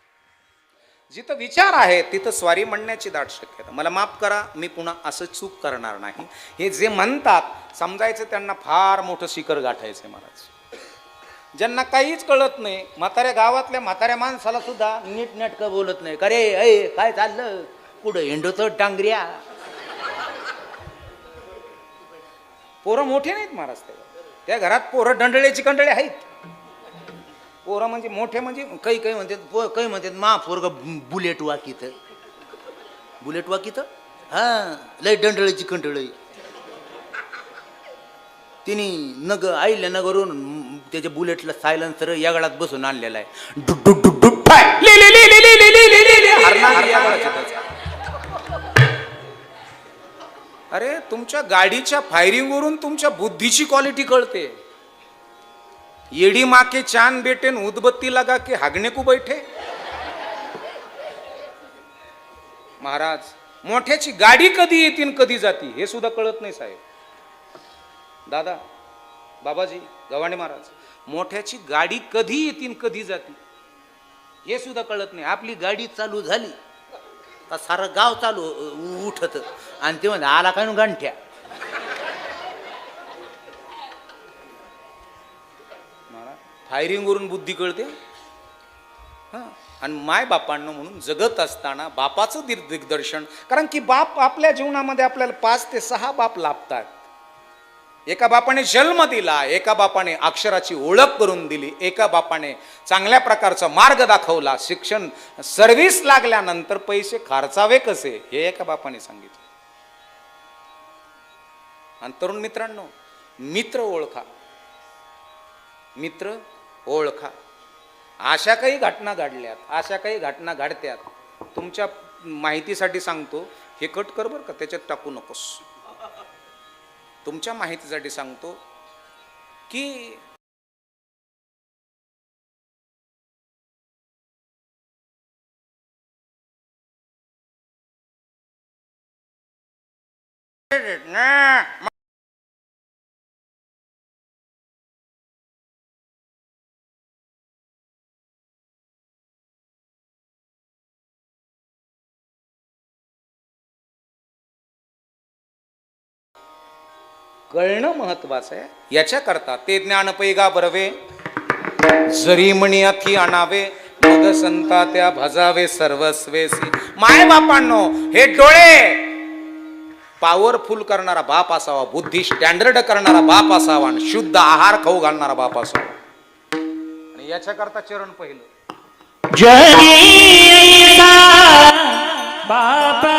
जिथं विचार आहे तिथं स्वारी म्हणण्याची दाट शक्यता. मला माफ करा, मी पुन्हा असं चूक करणार नाही. हे जे म्हणतात समजायचं त्यांना फार मोठं शिखर गाठायचंय महाराज. ज्यांना काहीच कळत नाही, म्हाताऱ्या गावातल्या म्हाताऱ्या माणसाला सुद्धा नीट नेटकं बोलत नाही. का रे, अय काय चाललं, कुठं हिंडतो टांगऱ्या. पोरं मोठे नाहीत महाराज, त्या घरात पोरं डंडळेची कंडळे आहेत. पोरं म्हणजे मोठे म्हणजे काही काही म्हणतात, काही म्हणतात मा पोरग बुलेट वाकीत, बुलेट वाकीत, हा लय डंडळेची कंडळी. तिने आईल्या नगरून त्याच्या बुलेटला सायलेन्सर या गळात बसून आणलेला आहे. अरे तुमच्या गाडीच्या फायरिंगवरून तुमच्या बुद्धीची क्वालिटी कळते. येडी माके चांद बेटे उदबत्ती लगा के हागणे को बैठे. महाराज, मोठ्याची गाडी कधी येते कधी जाती हे सुद्धा कळत नाही साहेब. दादा, बाबाजी, गव्हाणे महाराज, मोठ्याची गाडी कधी येते कधी जाती हे सुद्धा कळत नाही. आपली गाडी चालू झाली का सारं गाव चालू उठत आणि ते म्हणजे आला काय गांठ्या. फायरिंग वरून बुद्धी कळते. हा, आणि माय बापांना म्हणून जगत असताना बापाचं दिग्दर्शन, कारण की बाप आपल्या जीवनामध्ये आपल्याला 5 ते 6 बाप लाभतात. एका बापाने जन्म दिला, एका बापाने अक्षराची ओळख करून दिली, एका बापाने चांगल्या प्रकारचा मार्ग दाखवला, शिक्षण सर्व्हिस लागल्यानंतर पैसे खर्चावे कसे हे एका बापाने सांगितलं. आणि तरुण मित्रांनो, मित्र ओळखा, मित्र ओळखा. अशा काही घटना घडल्यात, अशा काही घटना घडत्यात, तुमच्या माहितीसाठी सांगतो, हे कट कर बरं का, त्याच्यात टाकू नकोस. तुमच्या माहितीसाठी सांगतो की कळणं महत्वाचं आहे. याच्याकरता ते ज्ञान पैगा बरवे, जरी म्हणी अथी आणावे, मग संता त्या भजावे सर्वस्वेसी. माय बापांनो, हे डोळे पॉवरफुल करणारा बाप असावा, बुद्धी स्टँडर्ड करणारा बाप असावा, आणि शुद्ध आहार खाऊ घालणारा बाप असावा. आणि याच्याकरता चरण पहिलं, जगीचा बापा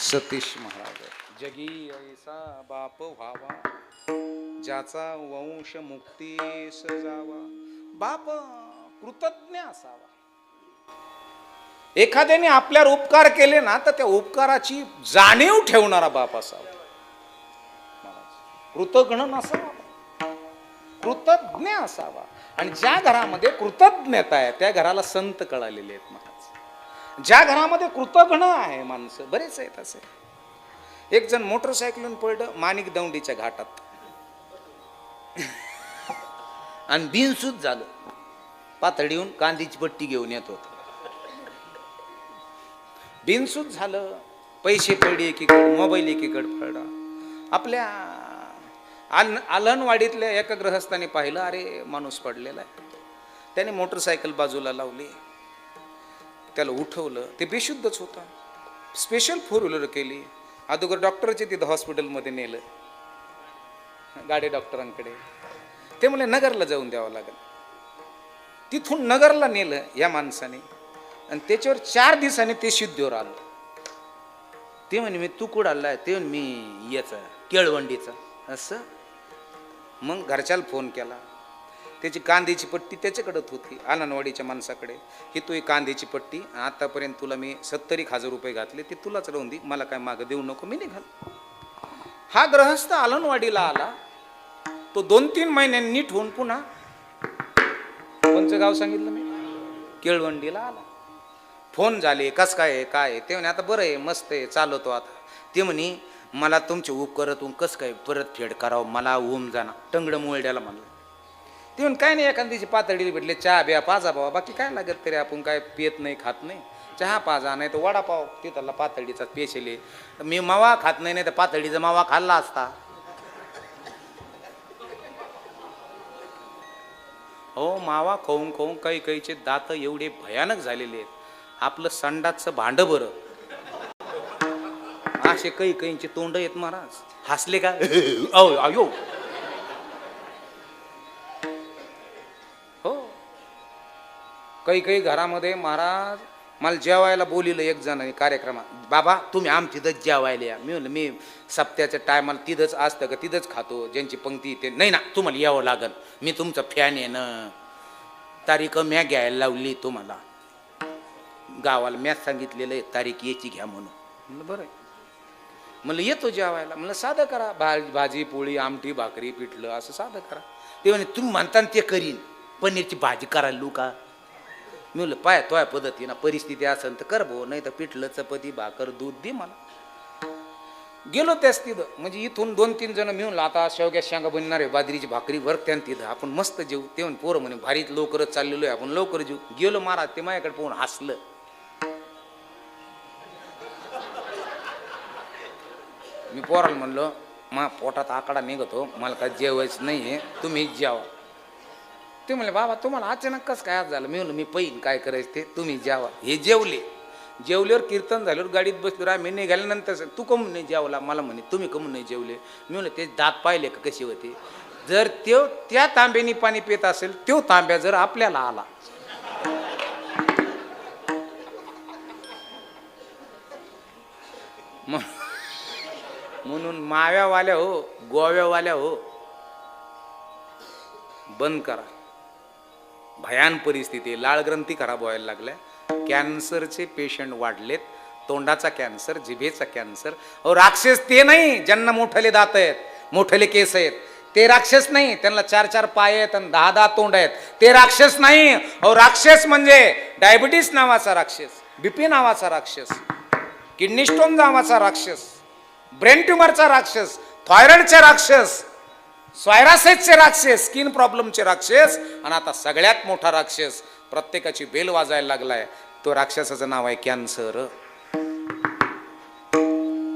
सतीश महाराज, जगी ऐसा बाप व्हावा, ज्याचा वंश मुक्तीस जावा. बाप कृतज्ञ असावा. एखाद्याने आपल्यावर उपकार केले ना, तर त्या उपकाराची जाणीव ठेवणारा बाप असावा. कृतज्ञ नसावा, कृतज्ञ असावा. आणि ज्या घरामध्ये कृतज्ञता आहे, त्या घराला संत कळालेले आहेत महाराज. ज्या घरामध्ये कृतज्ञ आहे माणसं, बरेच आहेत असे. एक जण मोटरसायकलून पडलं माणिक दौंडीच्या घाटात, आणि बिनसूत झालं. पातळीहून कांदीची पट्टी घेऊन येत होत. बिनसूत झालं, पैसे पडले एकीकडे, मोबाईल एकीकडे पडला. आपल्या आलनवाडीतल्या एका गृहस्थाने पाहिलं, अरे माणूस पडलेला आहे. त्याने मोटरसायकल बाजूला लावली, त्याला उठवलं. ते बेशुद्धच होता. स्पेशल 4 व्हीलर केली. अगोदर डॉक्टरचे तिथं हॉस्पिटलमध्ये नेलं, गाडी डॉक्टरांकडे. ते म्हणले नगरला जाऊन द्यावं लागेल. तिथून नगरला नेलं या माणसाने, आणि त्याच्यावर 4 दिवसांनी ते शुद्धीवर आलं. ते म्हणे मी तू कुठं आलाय, ते म्हणे मी याचा केळवंडीचा. असं मग घरच्याला फोन केला, त्याची कांद्याची पट्टी त्याच्याकडं होती आनंदवाडीच्या माणसाकडे. ही तू कांद्याची पट्टी आतापर्यंत तुला मी 70,000 रुपये घातले, ते तुलाच राहून दे, मला काय मागं देऊ नको, मी निघाल. हा ग्रहस्थ आलनवाडीला आला. तो 2-3 महिन्यांनी नीट होऊन पुन्हा कोणचं गाव सांगितलं मी, केळवंडीला आला. फोन झाले, कस काय आहे काय आहे, ते म्हणे आता बरं आहे, मस्त आहे, चालवतो आता. ते म्हणे मला तुमचे उपकरातून कसं काय परत फेड करावं, मला ओम जाणं टंगडं मुळड्याला म्हणलं. ते म्हणून काय नाही, एखाद्याची पातळी भेटले चहा बिया पाजा बाबा, बाकी काय लागत तरी, आपण काय पित नाही खात नाही, चहा पाजा नाही तर वडापाव तिथला पातळीचा पेशले. मी मावा खात नाही, नाही तर पातळीचा मावा खाल्ला असता. हो, मावा खाऊन खाऊन काही काहीचे दात एवढे भयानक झालेले आहेत, आपलं संडाचं भांड बरं, असे काही काहींचे तोंड आहेत महाराज. हसले का अयो. हो, काही काही घरामध्ये महाराज मला जेवायला बोलिलं एक जण कार्यक्रमात, बाबा तुम्ही तिथंच जेवायला या. मी म्हणलं मी सप्त्याच्या टायमाला तिथंच असतं का, तिथंच खातो, ज्यांची पंक्ती ते नाही ना, तुम्हाला यावं लागल, मी तुमचं फॅन आहे ना, तारीख म्या घ्यायला लावली तुम्हाला, गावाला मॅच सांगितलेलं आहे तारीख याची घ्या म्हणून. म्हणलं बरं आहे. म्हणलं येतो जेवायला. म्हणलं साधं करा, भाजी पोळी आमटी भाकरी पिठलं असं साधं करा. ते म्हणे तुम्ही म्हणता ते करीन, पनीरची भाजी करायला लू का. मी म्हणलं पाय तोया पद्धतीनं परिस्थिती असेल तर कर भाऊ, नाही तर पिठलं चपाती भाकर दूध दे मला. गेलो त्याच तिथं, म्हणजे इथून 2-3 जण मिळून आता शेवग्या शेंगा बनणार आहे, बाजरीची भाकरी वर त्यान तिथं आपण मस्त जेऊ. ते म्हणे पोरं म्हणे भारीत लवकरच चाललेलो आहे आपण, लवकर जेऊ. गेलो महाराज, ते माझ्याकडे पाहून हसलं. मी पोराला म्हणलं मा पोटात आकडा निघतो, मला काय जेवायचं नाही आहे, तुम्ही जेवा. ते म्हणले बाबा तुम्हाला अचानक कसं काय आज झालं. मी म्हणलं मी पहिन काय करायचं ते, तुम्ही जेवा. हे जेवले. जेवल्यावर कीर्तन झाल्यावर गाडीत बसलो, आम्ही निघाल्यानंतर तू कमून नाही जेवला, मला म्हणे तुम्ही कमून नाही जेवले. मी म्हणलं ते दात पाहिले का कशी होते. जर त्या तांब्यानी पाणी पित असेल, तो तांब्या जर आपल्याला आला, म्हणून माव्यावाल्या हो, गोव्यावाल्या हो, बंद करा. भयान परिस्थिती, लाळग्रंथी खराब व्हायला लागल्या, कॅन्सरचे पेशंट वाढलेत, तोंडाचा कॅन्सर, जिभेचा कॅन्सर. अहो राक्षस ते नाही ज्यांना मोठले दात आहेत, मोठले केस आहेत, ते राक्षस नाही. त्यांना 4-4 पाय आहेत आणि 10-10 तोंड आहेत, ते राक्षस नाही. अहो राक्षस म्हणजे डायबिटीस नावाचा राक्षस, बीपी नावाचा राक्षस, किडनी स्टोन नावाचा राक्षस, ब्रेन ट्युमरचा राक्षस, थायरॉइडचे राक्षस, स्वायरासाइटचे राक्षस, स्किन प्रॉब्लेमचे राक्षस, आणि आता सगळ्यात मोठा राक्षस प्रत्येकाची बेल वाजायला लागलाय, तो राक्षसाचं नाव आहे कॅन्सर.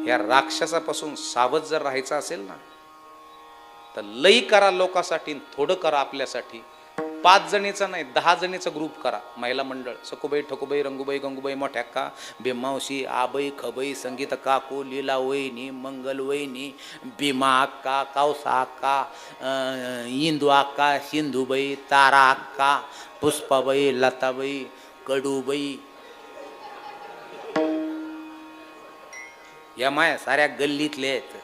या राक्षसापासून सावध जर राहायचं असेल ना, तर लई करा लोकांसाठी, थोडं करा आपल्यासाठी. 5 जणीचा नाही 10 जणीचा ग्रुप करा, महिला मंडळ. सकुबाई, ठकुबाई, रंगूबाई, गंगूबाई, मोठ्या अक्का, भीमावशी, आबाई, खबाई, संगीता काकू, लीला वहिनी, मंगल वहिनी, भीमा अक्का, कावसा अक्का, इंदू अक्का, सिंधुबाई, तारा अक्का, पुष्पाबाई, लताबाई, कडूबाई, या माया साऱ्या गल्लीतले आहेत.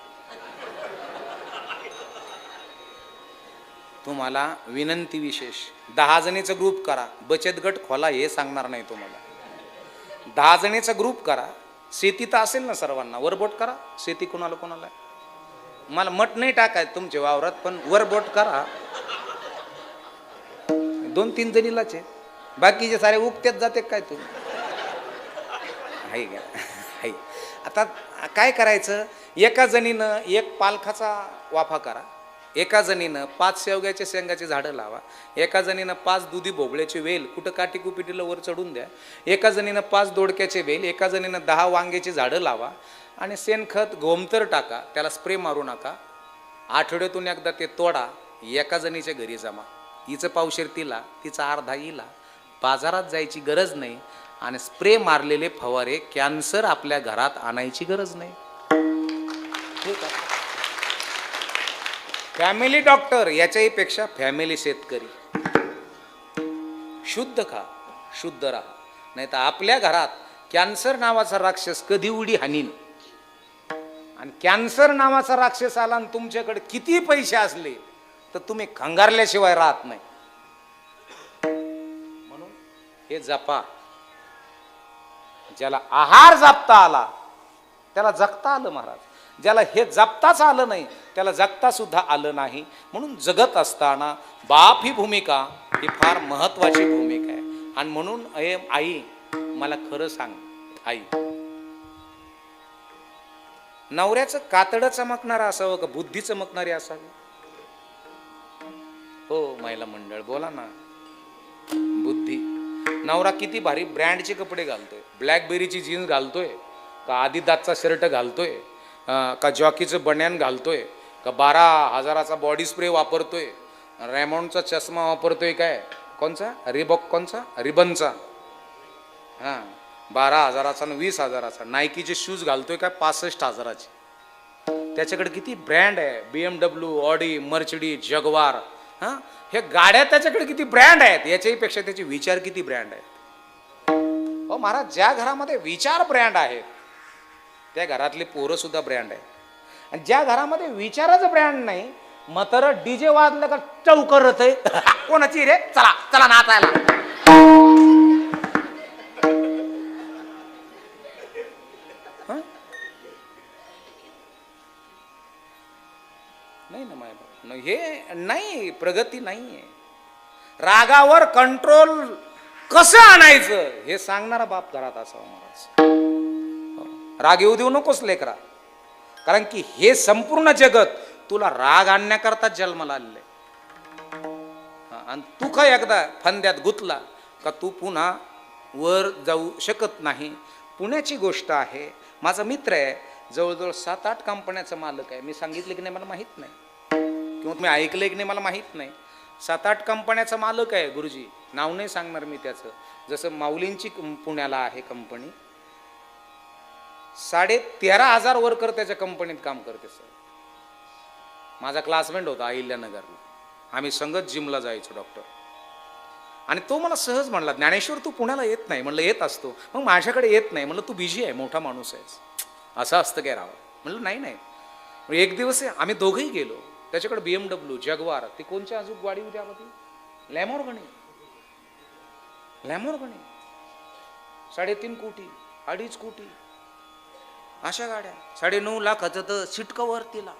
तुम्हाला विनंती विशेष, 10 जणीचा ग्रुप करा. बचत गट खोला हे सांगणार नाही तुम्हाला. 10 जणीचा ग्रुप करा. शेती तर असेल ना सर्वांना, वरबोट करा. शेती कोणाला कोणाला, मला मठ नाही टाकायचं तुमच्या वावरात, पण वरबोट करा. 2-3 जणीलाच आहे, बाकीचे सारे उगत्यात जाते काय तुम्ही, आहे का. आहे. आता काय करायचं, एका जणीनं 1 पालखाचा वाफा करा, एका जणीनं 5 शेवग्याच्या शेंगाची झाडं लावा, एका जणीनं 5 दुधी भोपळ्याचे वेल कुठं काठी कुपिटीला वर चढून द्या, एका जणीनं 5 दोडक्याचे वेल, एका जणीनं 10 वांग्याची झाडं लावा, आणि शेणखत गोमतर टाका, त्याला स्प्रे मारू नका. आठवड्यातून एकदा ते तोडा, एका जणीच्या घरी जमा. हिचं पावशेर तिला, तिचा अर्धा हिला, बाजारात जायची गरज नाही, आणि स्प्रे मारलेले फवारे कॅन्सर आपल्या घरात आणायची गरज नाही. ठीक आहे. फॅमिली डॉक्टर याच्याही पेक्षा फॅमिली शेतकरी. शुद्ध खा, शुद्ध राहा, नाही तर आपल्या घरात कॅन्सर नावाचा राक्षस कधी उडी हाणीन आणि कॅन्सर नावाचा राक्षस आला आणि तुमच्याकडे किती पैसे असले तर तुम्ही खंगारल्याशिवाय राहत नाही. म्हणून हे जपा. ज्याला आहार जपता आला त्याला जगता आलं महाराज. ज्याला हे जपताच आलं नाही त्याला जगता सुद्धा आलं नाही. म्हणून जगत असताना बाप ही भूमिका ही फार महत्वाची भूमिका आहे. आणि म्हणून आई मला खरं सांग आई, नवऱ्याचं कातडं चमकणारं असावं का बुद्धी चमकणारी असावी? हो महिला मंडळ बोला ना. बुद्धी. नवरा किती भारी ब्रँडचे कपडे घालतोय, ब्लॅकबेरीची जीन्स घालतोय का आदिदासचा शर्ट घालतोय का जॉकीचं बन्यान घालतोय का 12,000चा बॉडी स्प्रे वापरतोय, रेमॉन्डचा चष्मा वापरतोय, काय कोणचा रिबॉक, कोणचा रिबनचा, हां 12,000चा आणि 20,000चा, नायकीचे शूज घालतोय काय 65,000चे. त्याच्याकडे किती ब्रँड आहे, BMW, ऑडी, मर्सिडीज, जगवार. हां हे गाड्या त्याच्याकडे किती ब्रँड आहेत, याच्याहीपेक्षा त्याचे विचार किती ब्रँड आहेत. हो महाराज, ज्या घरामध्ये विचार ब्रँड आहेत त्या घरातले पोरं सुद्धा ब्रँड आहे. आणि ज्या घरामध्ये विचाराचं ब्रँड नाही, म्हातारा डीजे वाजलं का चौकरत आहे कोणाची रे, चला चला नाचायला. नाही ना माय बाप, हे नाही, प्रगती नाहीये. रागावर कंट्रोल कसं आणायचं हे सांगणारा बाप घरात असावा महाराज. राग येऊ देऊ नकोस लेकरा, कारण की हे संपूर्ण जगत तुला राग आणण्याकरता जन्माला आलेलं आहे. आणि तू काय एकदा फंद्यात गुंतला का तू पुन्हा वर जाऊ शकत नाही. पुण्याची गोष्ट आहे, माझा मित्र आहे, जवळजवळ 7-8 कंपन्याचा मालक आहे. मी सांगितलं की नाही मला माहीत नाही, किंवा तुम्ही ऐकलंय की नाही मला माहीत नाही. 7-8 कंपन्याचा मालक आहे गुरुजी, नाव नाही सांगणार मी त्याचं. जसं माऊलींची पुण्याला आहे कंपनी, 13,500 वर्कर त्याच्या कंपनीत काम करते सर. माझा क्लासमेट होता अहिल्यानगरला, आम्ही संगत जिमला जायचो डॉक्टर. आणि तो मला सहज म्हणला, ज्ञानेश्वर तू पुण्याला येत नाही. म्हणलं येत असतो, मग माझ्याकडे येत नाही. म्हणलं तू बिझी आहे, मोठा माणूस आहेस, असं असतं काय राव. म्हणलं नाही नाही. एक दिवस आम्ही दोघंही गेलो, त्याच्याकडे BMW, जगवार, ती कोणच्या अजून गाडी होती आधी, लॅमोर्गिनी 3.5 कोटी 2.5 कोटी अशा गाड्या. 9.5 लाखाचं तर सीट कव्हर तिला.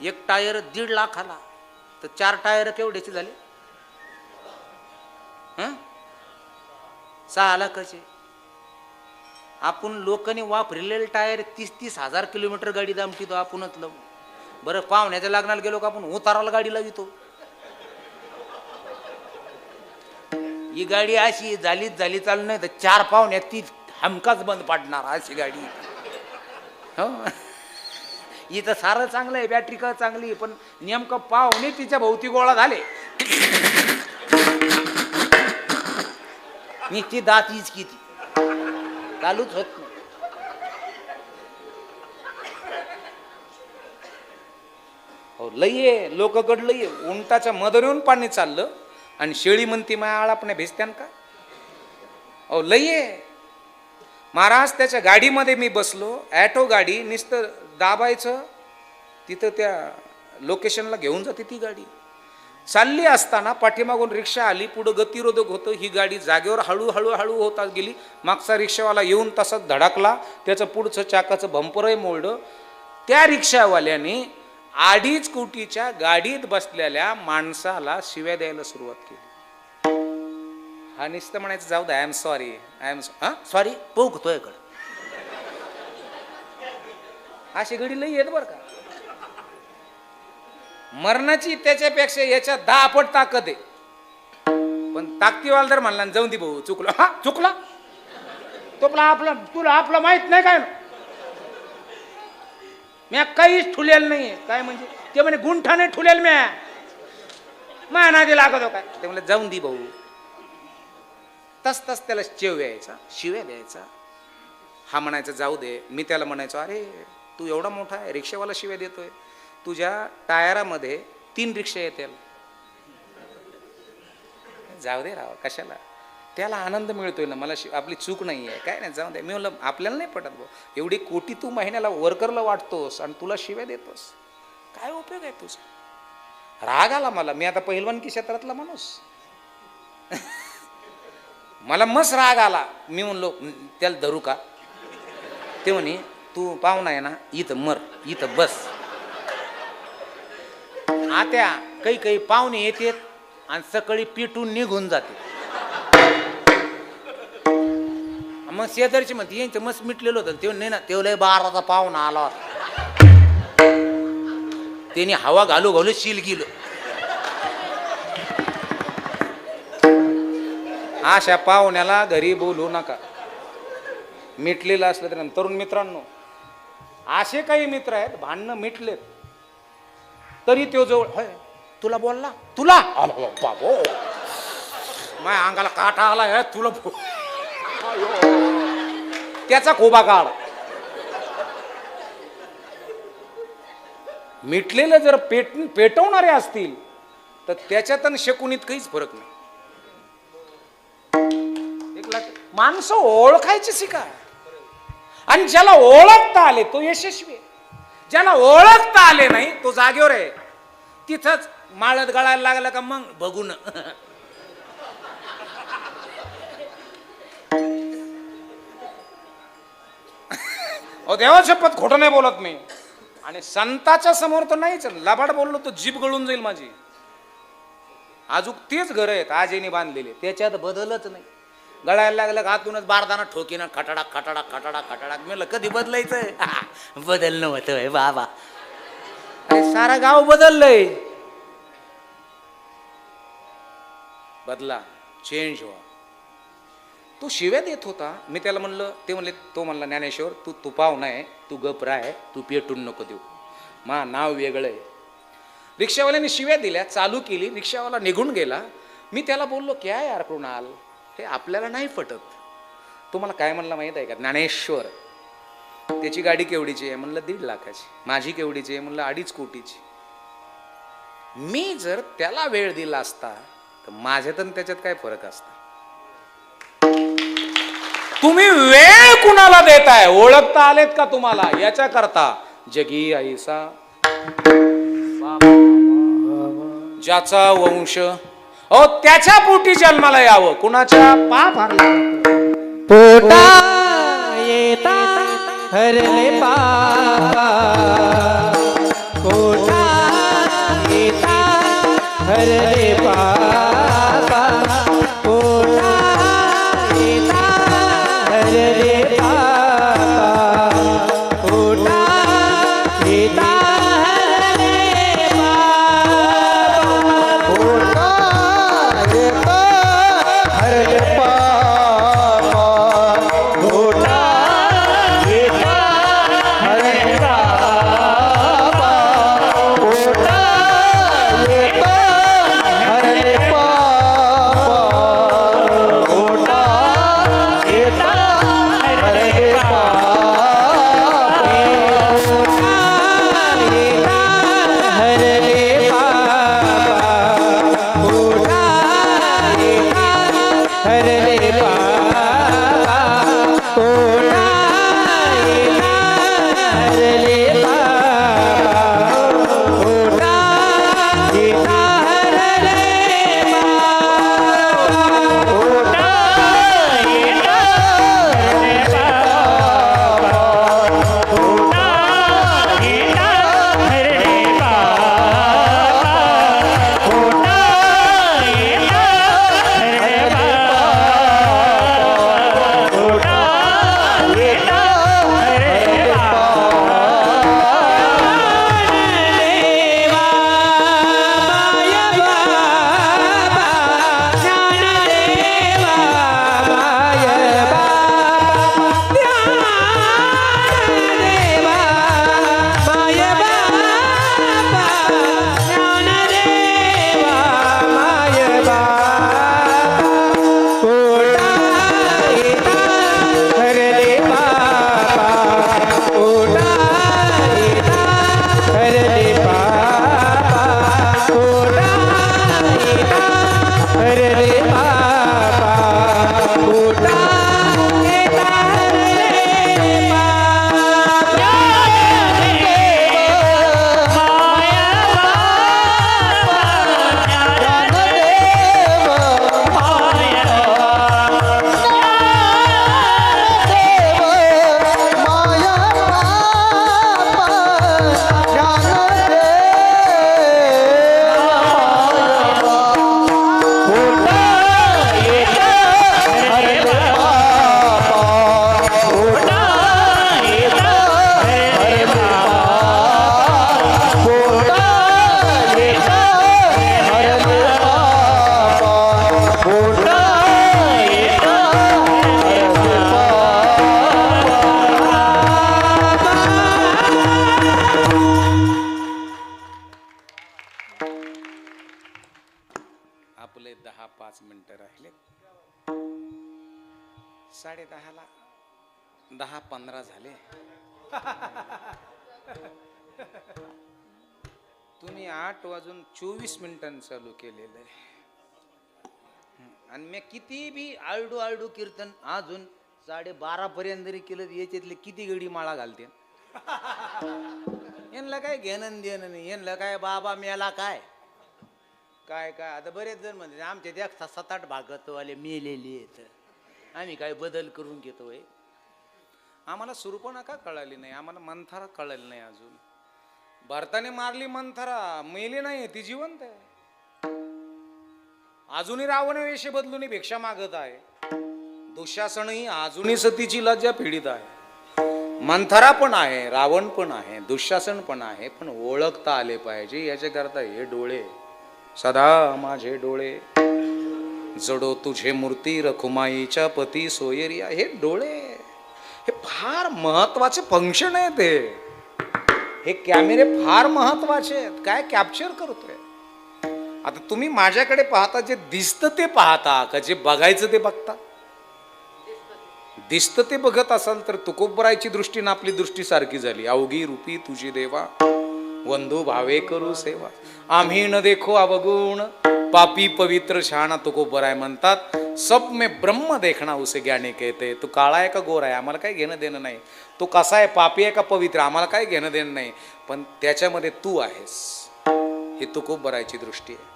एक टायर 1.5 लाखाला, तर 4 टायर केवढ्याचे झाले, 6 लाखाचे. आपण लोकांनी वापरलेले टायर 30,000 किलोमीटर गाडी दामटितो आपणच लावू. बरं पाहुण्याच्या लग्नाला गेलो का आपण उताराला गाडी लावितो. ही गाडी अशी झाली चालू नाही तर 4 पाहुण्यात ती हमकाच बंद पाडणार अशी गाडी. हो इथं सारं चांगलं आहे, बॅटरी का चांगली, पण नेमकं पाहुणे तिच्या भोवती गोळा झाले, ती दातीच किती चालूच होत नाही. हो लई लोकगड लई. उंटाच्या मदर पाणी चाललं आणि शेळी म्हणती माया आळापण्या भिजत्यान का. अहो लई महाराज. त्याच्या गाडीमध्ये मी बसलो, ॲटो गाडी, नुसतं दाबायचं तिथं त्या लोकेशनला घेऊन जाते ती गाडी. चालली असताना पाठीमागून रिक्षा आली, पुढं गतिरोधक होतं, ही गाडी जागेवर हळू होत गेली. मागचा रिक्षावाला येऊन तसाच धडकला, त्याचं पुढचं चाकाचं बंपरही मोडलं. त्या रिक्षावाल्याने 2.5 कोटीच्या गाडीत बसलेल्या माणसाला शिव्या द्यायला सुरुवात केली. हा नुसतं म्हणायचं जाऊ दे, आय एम सॉरी पोगतोय कड. अशी गडी लई येत बरं का. मरणाची त्याच्यापेक्षा याच्या 10 पट ताकद आहे. पण ताकदीवाला जर म्हणला जाऊन दे भाऊ चुकलो, हा चुकला तुला आपलं माहित नाही काय, म्या काहीच ठुलेल नाहीये. काय म्हणजे ते म्हणे गुंठाने ठुलेल म्या, माया नादी लागत हो काय. ते म्हणलं जाऊन दे भाऊ. तस त्याला शिव्या द्यायचा. हा म्हणायचा जाऊ दे. मी त्याला म्हणायचो अरे तू एवढा मोठा आहे, रिक्षावाला शिव्या देतोय, तुझ्या टायरामध्ये 3 रिक्षा येतील, जाऊ दे राव कशाला. त्याला आनंद मिळतोय ना, मला आपली चूक नाही आहे, काय नाही, जाऊ दे. मी म्हणलं आपल्याला नाही पटत भाऊ, एवढी कोटी तू महिन्याला वर्करला वाटतोस आणि तुला शिव्या देतोस, काय उपयोग आहे तुझा? राग आला मला. मी आता पहिलवानकी क्षेत्रातला माणूस मला मस्त राग आला. मी म्हणलो त्याला धरू का? ते म्हणे तू पाहुणा आहे ना, इथं मर, इथं बस. आत्या काही काही पाहुणे येतात आणि सकाळी पिटून निघून जाते. मग शेजारची म्हणते यांचं मस्त मिटलेलं होतं. ते नाही ना, तेवढं 12चा पाहुणा आला होता, त्याने हवा घालू घालू शील गेलं. अशा पाहुण्याला घरी बोलू नका. मिटलेलं असलं तर. तरुण मित्रांनो, असे काही मित्र आहेत भांडणं मिटलेत तरी तो जवळ, होय तुला बोलला, तुला बाबो माझ्या अंगाला काटा आला, तुला त्याचा खोबा काढ. मिटलेलं जर पेटवणारे असतील तर त्याच्यात आणि शकुनीत काहीच फरक नाही. माणसं ओळखायची शिका. आणि ज्याला ओळखता आले तो यशस्वी आहे. ज्याला ओळखता आले नाही तो जागेवर आहे. तिथंच माळत गळायला लागला का मग बघून. देवा शपथ खोटं नाही बोलत मी. आणि संताच्या समोर तर नाहीच, लबाड बोललो तर जीभ गळून जाईल माझी. अजून तेच घर आहेत आजीने बांधलेले, त्याच्यात बदलच नाही. गळायला लागलं का आतूनच बारदाना ठोकीनं खटाडाक खटाडाक खटाडाक खटाडाक. मी म्हणलं कधी बदलायचंय? बदलणं होतंय बाबा. अरे सारा गाव बदललंय. बदला, चेंज व्हा. तू शिव्या देत होता. मी त्याला म्हणलं, ते म्हणले, तो म्हणला ज्ञानेश्वर तू पाहुणा आहे, तू गप राह, तू पेटून नको देऊ, मा नाव वेगळं आहे. रिक्षावाल्याने शिव्या दिल्या, चालू केली, रिक्षावाला निघून गेला. मी त्याला बोललो, क्या यार कृणाल, हे आपल्याला नाही पटत. तुम्हाला काय म्हणला माहित आहे का? ज्ञानेश्वर त्याची गाडी केवढीची आहे? म्हणलं 1.5 लाखाची. माझी केवढीची आहे? म्हणलं 2.5 कोटीची. मी जर त्याला वेळ दिला असता तर माझ्यात आणि त्याच्यात काय फरक असता? तुम्ही वेळ कुणाला देताय? ओळखता आलेत का तुम्हाला? याच्या करता जगी ऐसा ज्याचा वंश, त्याच्या पोटी जन्माला यावं. कुणाच्या? पाप हरला पोटा येता हरले पापा, पोटा येता हरले पापा, पोटा येता हरले पापा, पोटा येता हरले पापा, पोटा येता हरले पापा, पोटा येता हरले पापा, पोटा येता हरले राहिले 10-5 मिनिटं राहिले 10:30ला 10-15 झाले. तुम्ही 8:24 चालू केलेलं आहे आणि मी किती बी आळडू कीर्तन अजून 12:30 पर्यंत जरी केलं याच्यातले किती गडी माळा घालते. यांना काय घेणं देणं नाही. यांना काय बाबा मेला काय काय काय आता बरेच जण म्हणते आमच्या त्या 7-8 भागतवाले मेलेले आहेत, आम्ही काय बदल करून घेतोय. आम्हाला सुरूपणखा कळाली नाही, आम्हाला मंथरा कळाली नाही. अजून भारताने मारली मंथरा, मेली नाही, ती जिवंत आहे. अजूनही रावण वेश बदलून भिक्षा मागत आहे. दुःशासनही अजूनही सतीची लज्जा पीडित आहे. मंथरा पण आहे, रावण पण आहे, दुःशासन पण आहे, पण ओळखता आले पाहिजे. याच्याकरता हे डोळे सदा माझे डोळे, जडो तुझे मूर्ती रखुमाईच्या पती सोयरिया. हे डोळे हे फार महत्वाचे फंक्शन आहे. हे कॅमेरे फार महत्वाचे आहेत. काय कॅप्चर करतोय. आता तुम्ही माझ्याकडे पाहता, जे दिसतं ते पाहता का जे बघायचं ते बघता? दिसतं ते बघत असाल तर तुकोबरायची दृष्टी ना आपली दृष्टी सारखी झाली. अवघी रूपी तुझी देवा, वंदू भावे करू सेवा, आम्ही न देखो अवगुण, पापी पवित्र शहाणा तुकोबराय म्हणतात. सब में ब्रह्म देखना उसे ज्ञानी कहते. तू काळा आहे का गोरा आहे आम्हाला काय घेणं देणं नाही. तू कसा आहे, पापी आहे का पवित्र, आम्हाला काय घेणं देणं नाही. पण त्याच्यामध्ये तू आहेस, ही तुकोबरायची दृष्टी आहे.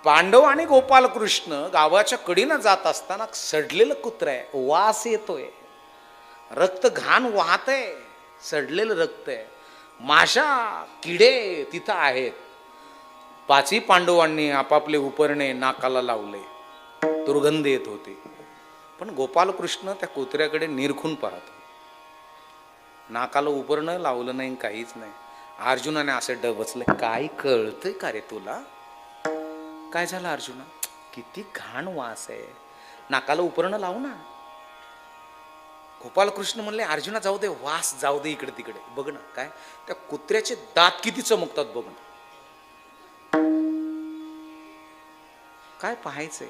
पांडव आणि गोपालकृष्ण गावाच्या कडीनं जात असताना सडलेलं कुत्र आहे, वास येतोय, रक्त घाण वाहतय, सडलेलं रक्त आहे, माशा किडे तिथं आहेत. 5ही पांडवांनी आपापले उपरणे नाकाला लावले, दुर्गंध येत होते. पण गोपालकृष्ण त्या कुत्र्याकडे निरखून पाहतो. नाकाला उपरणं लावलं नाही, काहीच नाही. अर्जुनाने असे डबचले, काय कळतंय का रे तुला? काय झालं अर्जुना? किती घाण वास आहे, नाकाला उपरणं लावू ना. गोपालकृष्ण म्हणले, अर्जुना जाऊ दे, वास जाऊ दे, इकडे तिकडे बघ ना. काय त्या कुत्र्याचे दात किती चमकतात बघ ना. काय पाहायचंय,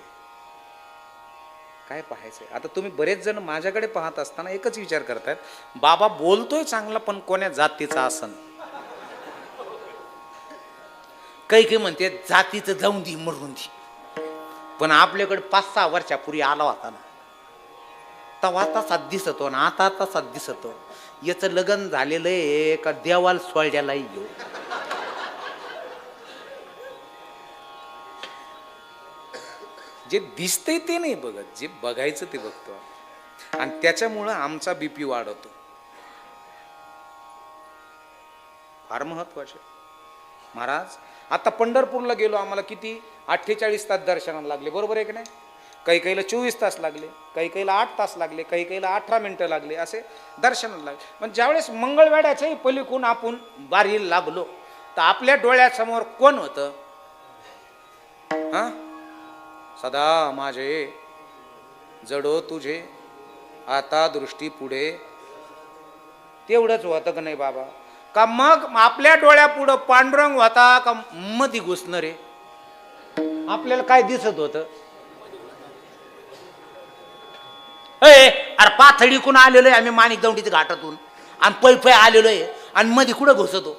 काय पाहायचंय? आता तुम्ही बरेच जण माझ्याकडे पाहत असताना एकच विचार करतायत, बाबा बोलतोय चांगला पण कोण्या जातीचा आसन. काही म्हणते जातीचं जाऊन दे, मरून दे. पण आपल्याकडे 5-6 वर्षापूर्वी आला होता ना, तवा तसाच दिसतो ना आता तसाच दिसतो. याचं लग्न झालेलं आहे का देवाल सोळ्यालाही घेऊ. जे दिसतंय ते नाही बघत, जे बघायचं ते बघतो. आणि त्याच्यामुळं आमचा बीपी वाढवतो. फार महत्वाचे महाराज. आता पंढरपूरला गेलो, आम्हाला किती 48 तास दर्शनाला लागले, बरोबर आहे की नाही? काही 24 तास लागले, काही 8 तास लागले, काही 18 मिनिटं लागले, असे दर्शनाला लागले. पण ज्यावेळेस मंगळवेढ्याच्याही पलीकडून आपण बारीला लागलो तर आपल्या डोळ्यासमोर कोण होतं? हा, सदा माझे जडो तुझे आता दृष्टी पुढे. तेवढंच होतं का नाही बाबा? का मग आपल्या डोळ्यापुढं पांडुरंग होता का मधी घुसणार रे? आपल्याला काय दिसत होतं? अरे पाथडीकून आलेलो आहे आम्ही, माणिक दौंडीच्या घाटातून, आणि पै आलेलो आहे आणि मध्ये कुठं घुसतो?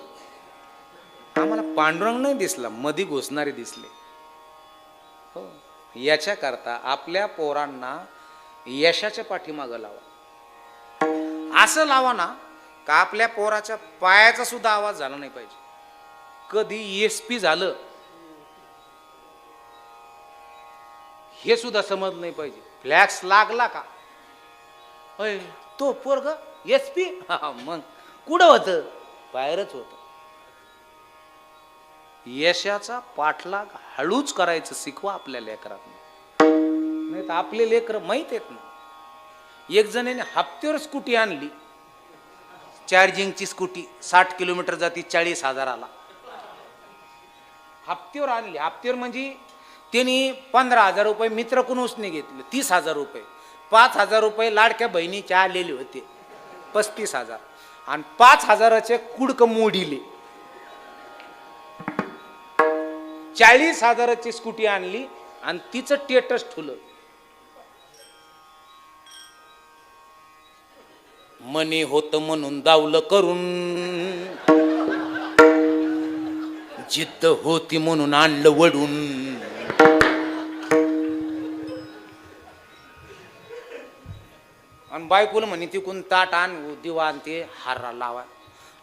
आम्हाला पांडुरंग नाही दिसला, मध्ये घुसणारे दिसले. हो, याच्याकरता आपल्या पोरांना यशाच्या पाठीमागं लावा. असं लावा ना का आपल्या पोराच्या पायाचा सुद्धा आवाज झाला नाही पाहिजे. कधी SP झालं हे सुद्धा समजलं नाही पाहिजे. फ्लॅक्स लागला का होय तो पोरग SP, मग कुठं होतं? बाहेरच होतं. यशाचा पाठलाग हळूच करायचं शिकवा आपल्या लेकरांना, नाही तर आपले लेकर माहित आहेत ना. एक जणाने हप्त्यावर स्कूटी आणली, चार्जिंगची स्कूटी, 60 किलोमीटर जाती, 40,000ला. हप्त्यावर आणली. हप्त्यावर म्हणजे त्यांनी 15,000 रुपये मित्राकडून उसने घेतले, 30,000 रुपये, 5,000 रुपये लाडक्या बहिणीच्या आलेले होते, 35,000, आणि 5,000चे कुडक मोडीले. 40,000ची स्कूटी आणली, आणि तिचं टेटस ठुलं. मनी होत म्हणून दावलं करून, जिद्द होती म्हणून आणलं वडून. आणि बायकोला म्हणे तिकून ताट आण, दिवा आण, ते हार लावा.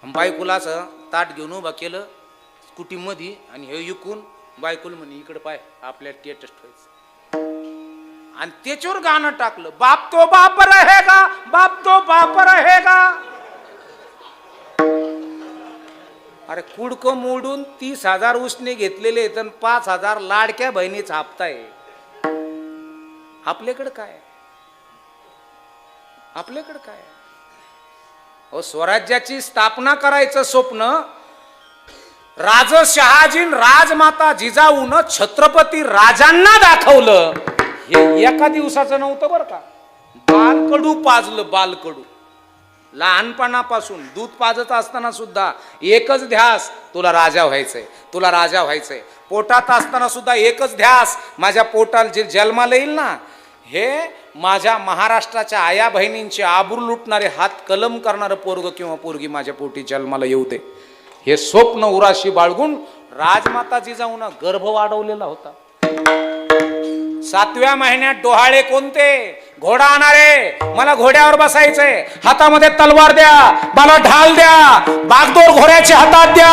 आणि बायकोला असं ताट घेऊन उभा केलं स्कूटीमध्ये, आणि हे इकून बायकोला म्हणे इकडे पाय आपल्या टेटस ठेवायचं. आणि त्याच्यावर गाणं टाकलं, बाप तो बाप रहेगा, बाप तो बाप रहेगा. अरे कुडक मोडून 30,000 उसने घेतलेले आहेत आणि 5,000 लाडक्या बहिणीच हापताय. आपल्याकडे काय? आपल्याकडे काय? अहो, स्वराज्याची स्थापना करायचं स्वप्न राजशहाजी राजमाता जिजाऊन छत्रपती राजांना दाखवलं. हे एका दिवसाचं नव्हतं बरं का. बालकडू पाजलं, बालकडू. लहानपणापासून दूध पाजत असताना सुद्धा एकच ध्यास, तुला राजा व्हायचंय, तुला राजा व्हायचंय. पोटात असताना सुद्धा एकच ध्यास, माझ्या पोटाला जे जन्माला येईल ना, हे माझ्या महाराष्ट्राच्या आया बहिणींचे आबरू लुटणारे, हात कलम करणारं पोरग किंवा पोरगी माझ्या पोटी जन्माला येऊ दे. हे स्वप्न उराशी बाळगून राजमाता जिजाऊन गर्भ वाढवलेला होता. 7व्या महिन्यात डोहाळे कोणते? घोडा आणारे, मला घोड्यावर बसायचंय, हातामध्ये तलवार द्या, मला ढाल द्या, बागदोर घोड्याच्या हातात द्या,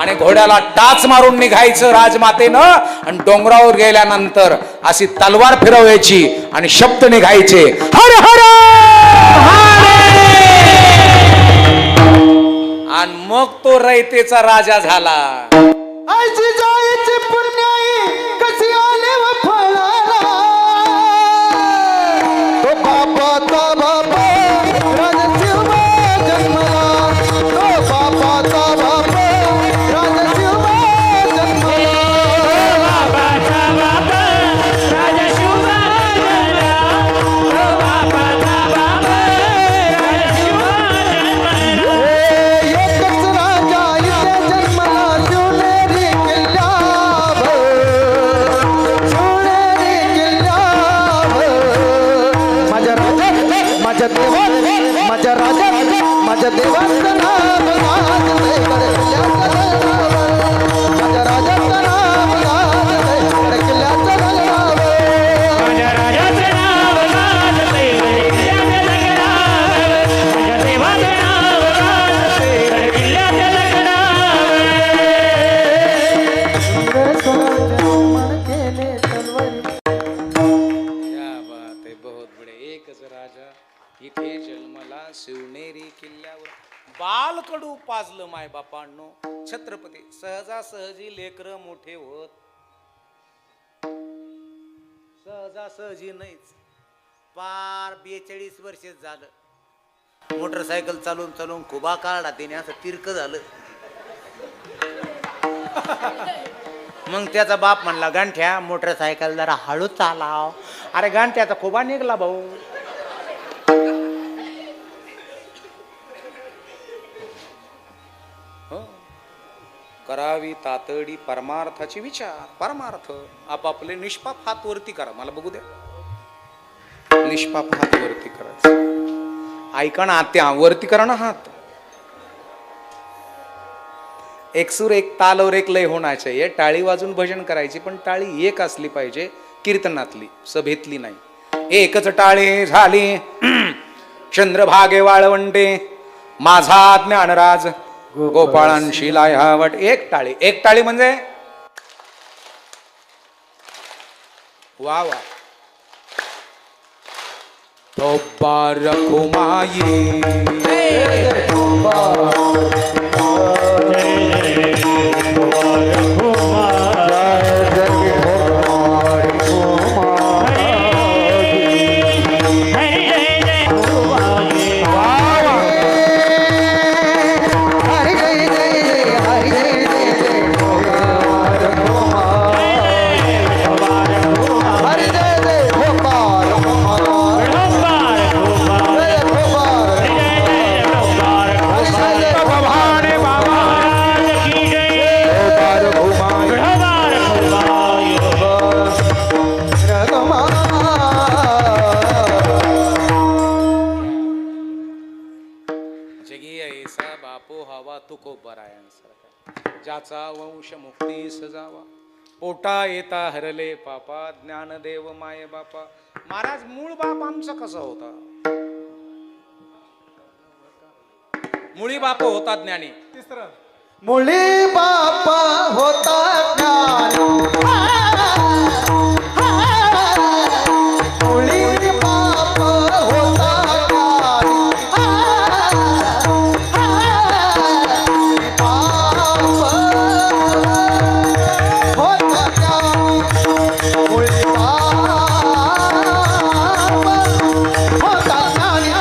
आणि घोड्याला टाच मारून निघायचं राजमातेनं. आणि डोंगरावर गेल्यानंतर अशी तलवार फिरवायची आणि शब्द निघायचे, हर हर. आणि मग तो रयतेचा राजा झाला. आईची जायची पुण्याई कशी आले व फळाला, तो बापाचा बापा राजशिव जन्मला, तो बापाचा बापा राजशिव जन्मला, बापाचा बापा राजशिव जन्मला, बापाचा बापा राजशिव जन्मला. एकच राजा इथे जन्मला, शिवनेरी किल्ल्यावर, शिवनेरी किल्ल्यावर. माझ्या राजा, माझ्या देवा, माझ्या राजा, माझ्या देवाचं नाव गाजते किल्ल्याचं नाव, माझ्या राजाचं नाव गाजते किल्ल्याचं नाव, माझ्या राजाचं नाव गाजते किल्ल्याचं नाव, माझ्या देवाचं नाव गाजते किल्ल्याचं नाव. क्या बात है, बहुत बडे. एकच राजा इथे जन्मला, शिवनेरी किल्ल्यावर. बालकडू पाजलं माय बापांनो. छत्रपती सहजासहजी लेकर मोठे होत, सहजासहजी नाहीच. पार 42 वर्ष झालं मोटरसायकल चालून चालून खुबा काढला त्याने, असं तिरक झालं. मग त्याचा बाप म्हणला, गांठ्या मोटरसायकल जरा हळू चालाव. अरे गांठ्याचा खोबा निघला भाऊ. हो. करावी तातडी परमार्थाची विचार. परमार्थ आपापले निष्पाप हात वरती करा. मला बघू द्या, निष्पाप हात वरती करायचं. ऐका ना आत्या, वरती करा ना हात. एक सूर एक ताल और एक लय होना चाहिए. टाळी वाजून भजन करायची, पण टाळी एक असली पाहिजे, कीर्तनातली, सभेतली नाही. एकच टाळी झाली चंद्रभागे वाळवंटे, माझा ज्ञानराज गोपाळांशी लायावट. एक टाळी, एक टाळी म्हणजे वा वा. तो बारखो माये ज्ञानाचा वंश मुक्ती सजावा, पोटा येता हरले पापा, ज्ञानदेव माये बापा. महाराज मूळ बाप आमचा कसा होता? मुळी बाप होता ज्ञानी. मुळी बाप होता ज्ञानी, मुळी बाप होता ज्ञानी, बाप होता ज्ञानी, मुळी बाप होता ज्ञानी.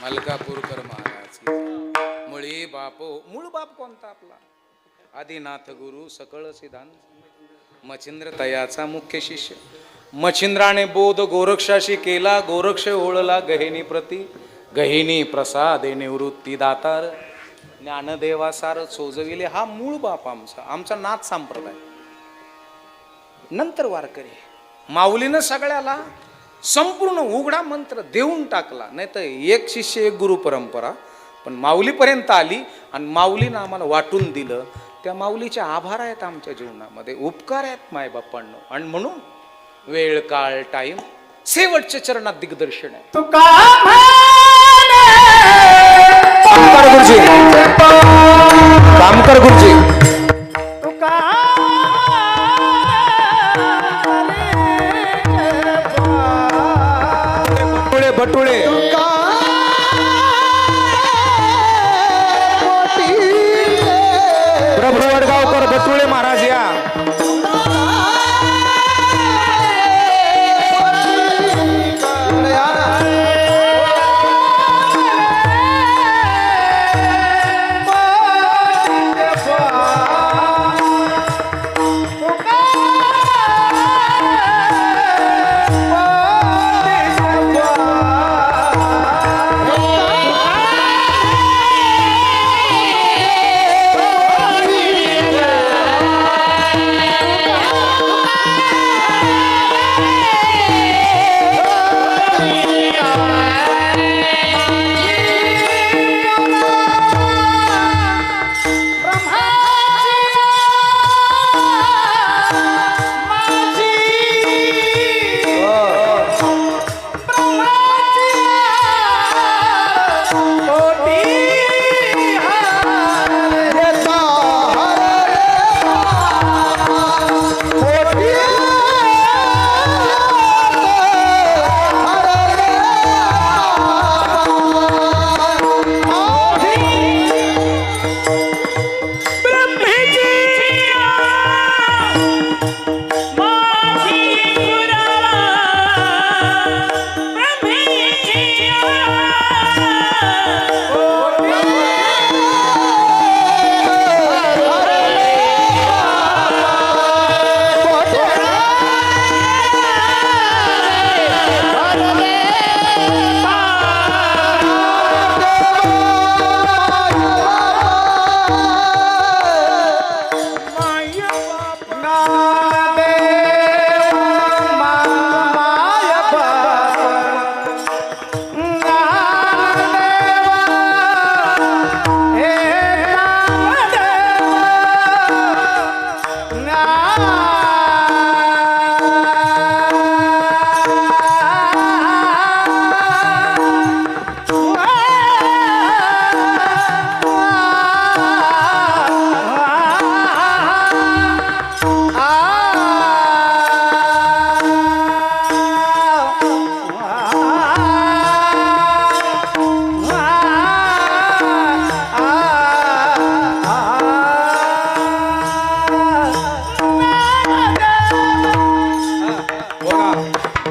मलकापूरकर महाराज. मुळी बाप. मूळ बाप कोणता आपला? आदिनाथ गुरु सकळ सिद्धांत. मच्छिंद्र तयाचा मुख्य शिष्य. मच्छिंद्राने बोध गोरक्षाशी केला, गोरक्ष ओळला गहिनी प्रती, गहिनी प्रसादे निवृत्ती दातार, ज्ञानदेवासार चोजविले. हा मूळ बाप आमचा, आमचा नाथ संप्रदाय. नंतर वारकरी. माऊलीनं सगळ्याला संपूर्ण उघडा मंत्र देऊन टाकला. नाही तर एक शिष्य एक गुरु परंपरा, पण माऊलीपर्यंत आली आणि माऊलीनं आम्हाला वाटून दिलं. त्या माऊलीचे आभार आहेत आमच्या जीवनामध्ये, उपकार आहेत मायबापांनो. आणि म्हणून वेळ काळ टाइम शेवटच्या चरणात दिग्दर्शन आहे. काम कर गुरुजी. बटुळे प्रभू वडगावकर बटुळे महाराज या.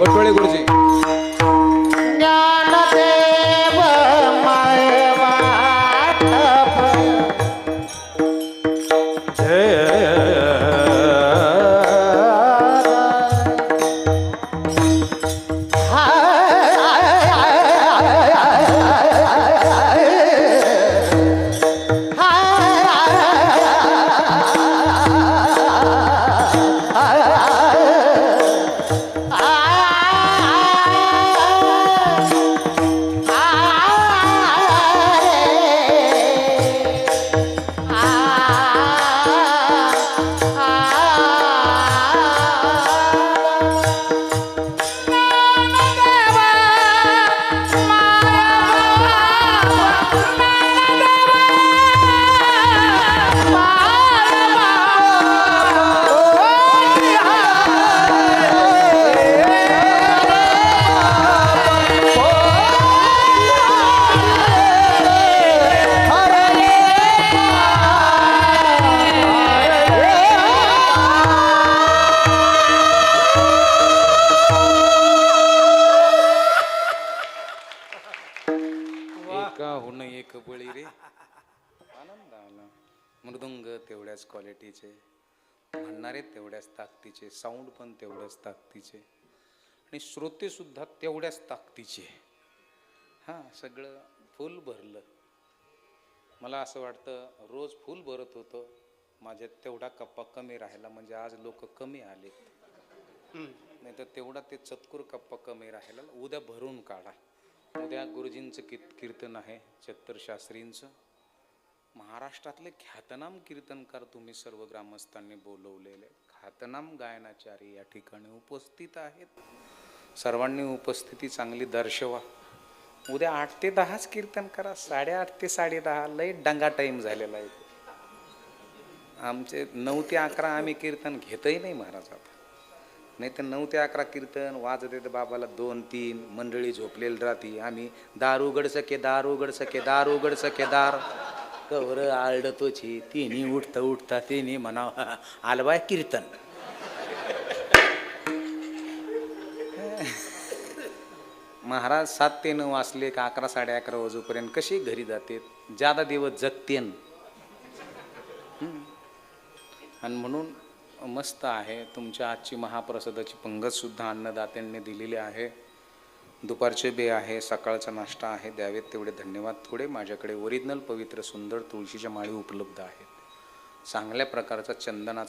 बटोळे गुरुजी. ज्ञानदेव माय वाटप एकाहून एक बळी रे. आनंद आला. मृदुंग तेवढ्याच क्वालिटीचे, म्हणणारे तेवढ्याच ताकदीचे, साऊंड पण तेवढ्याच ताकदीचे आणि श्रोते सुद्धा तेवढ्याच ताकदीचे. हा, सगळं फुल भरलं. मला असं वाटतं रोज फुल भरत होतं, माझ्यात तेवढा कप्पा कमी राहिला म्हणजे आज लोक कमी आले. नाही तर तेवढा ते चतकुर कप्पा कमी राहिला. उद्या भरून काढा. उद्या गुरुजींचं कीर्तन आहे, चत्तर शास्त्रींचं. महाराष्ट्रातले ख्यातनाम कीर्तनकार तुम्ही सर्व ग्रामस्थांनी बोलवलेले ख्यातनाम गायनाचार्य या ठिकाणी उपस्थित आहेत. सर्वांनी उपस्थिती चांगली दर्शवा. उद्या 8 ते 10च कीर्तन करा, 8:30 ते 10:30 लय डंगा टाईम झालेला आहे. आमचे 9 ते 11 आम्ही कीर्तन घेतही नाही महाराज. आता नाही तर 9 ते 11 कीर्तन वाजत येतं बाबाला 2-3 मंडळी झोपलेली राहती. आम्ही दार उघड सके दार उघड सके दार उघड सके दार कवर आळडतोची. तिन्ही उठता उठता तिन्ही म्हणा आलवाय कीर्तन. महाराज 7 ते 9 वाजले का 11 11:30 वाजूपर्यंत कशी घरी जाते, ज्यादा दिवस जगतेन. आणि म्हणून मस्त आहे. तुमच्या आजची महाप्रसादाची पंगत सुद्धा अन्नदात्यांनी दिलेली आहे. दुपारचे बे आहे, सकाळचा नाश्ता आहे. द्यावेत तेवढे धन्यवाद. थोडे माझ्याकडे ओरिजिनल पवित्र सुंदर तुळशीच्या माळी उपलब्ध आहेत. चांगल्या प्रकारचा चंदनाचा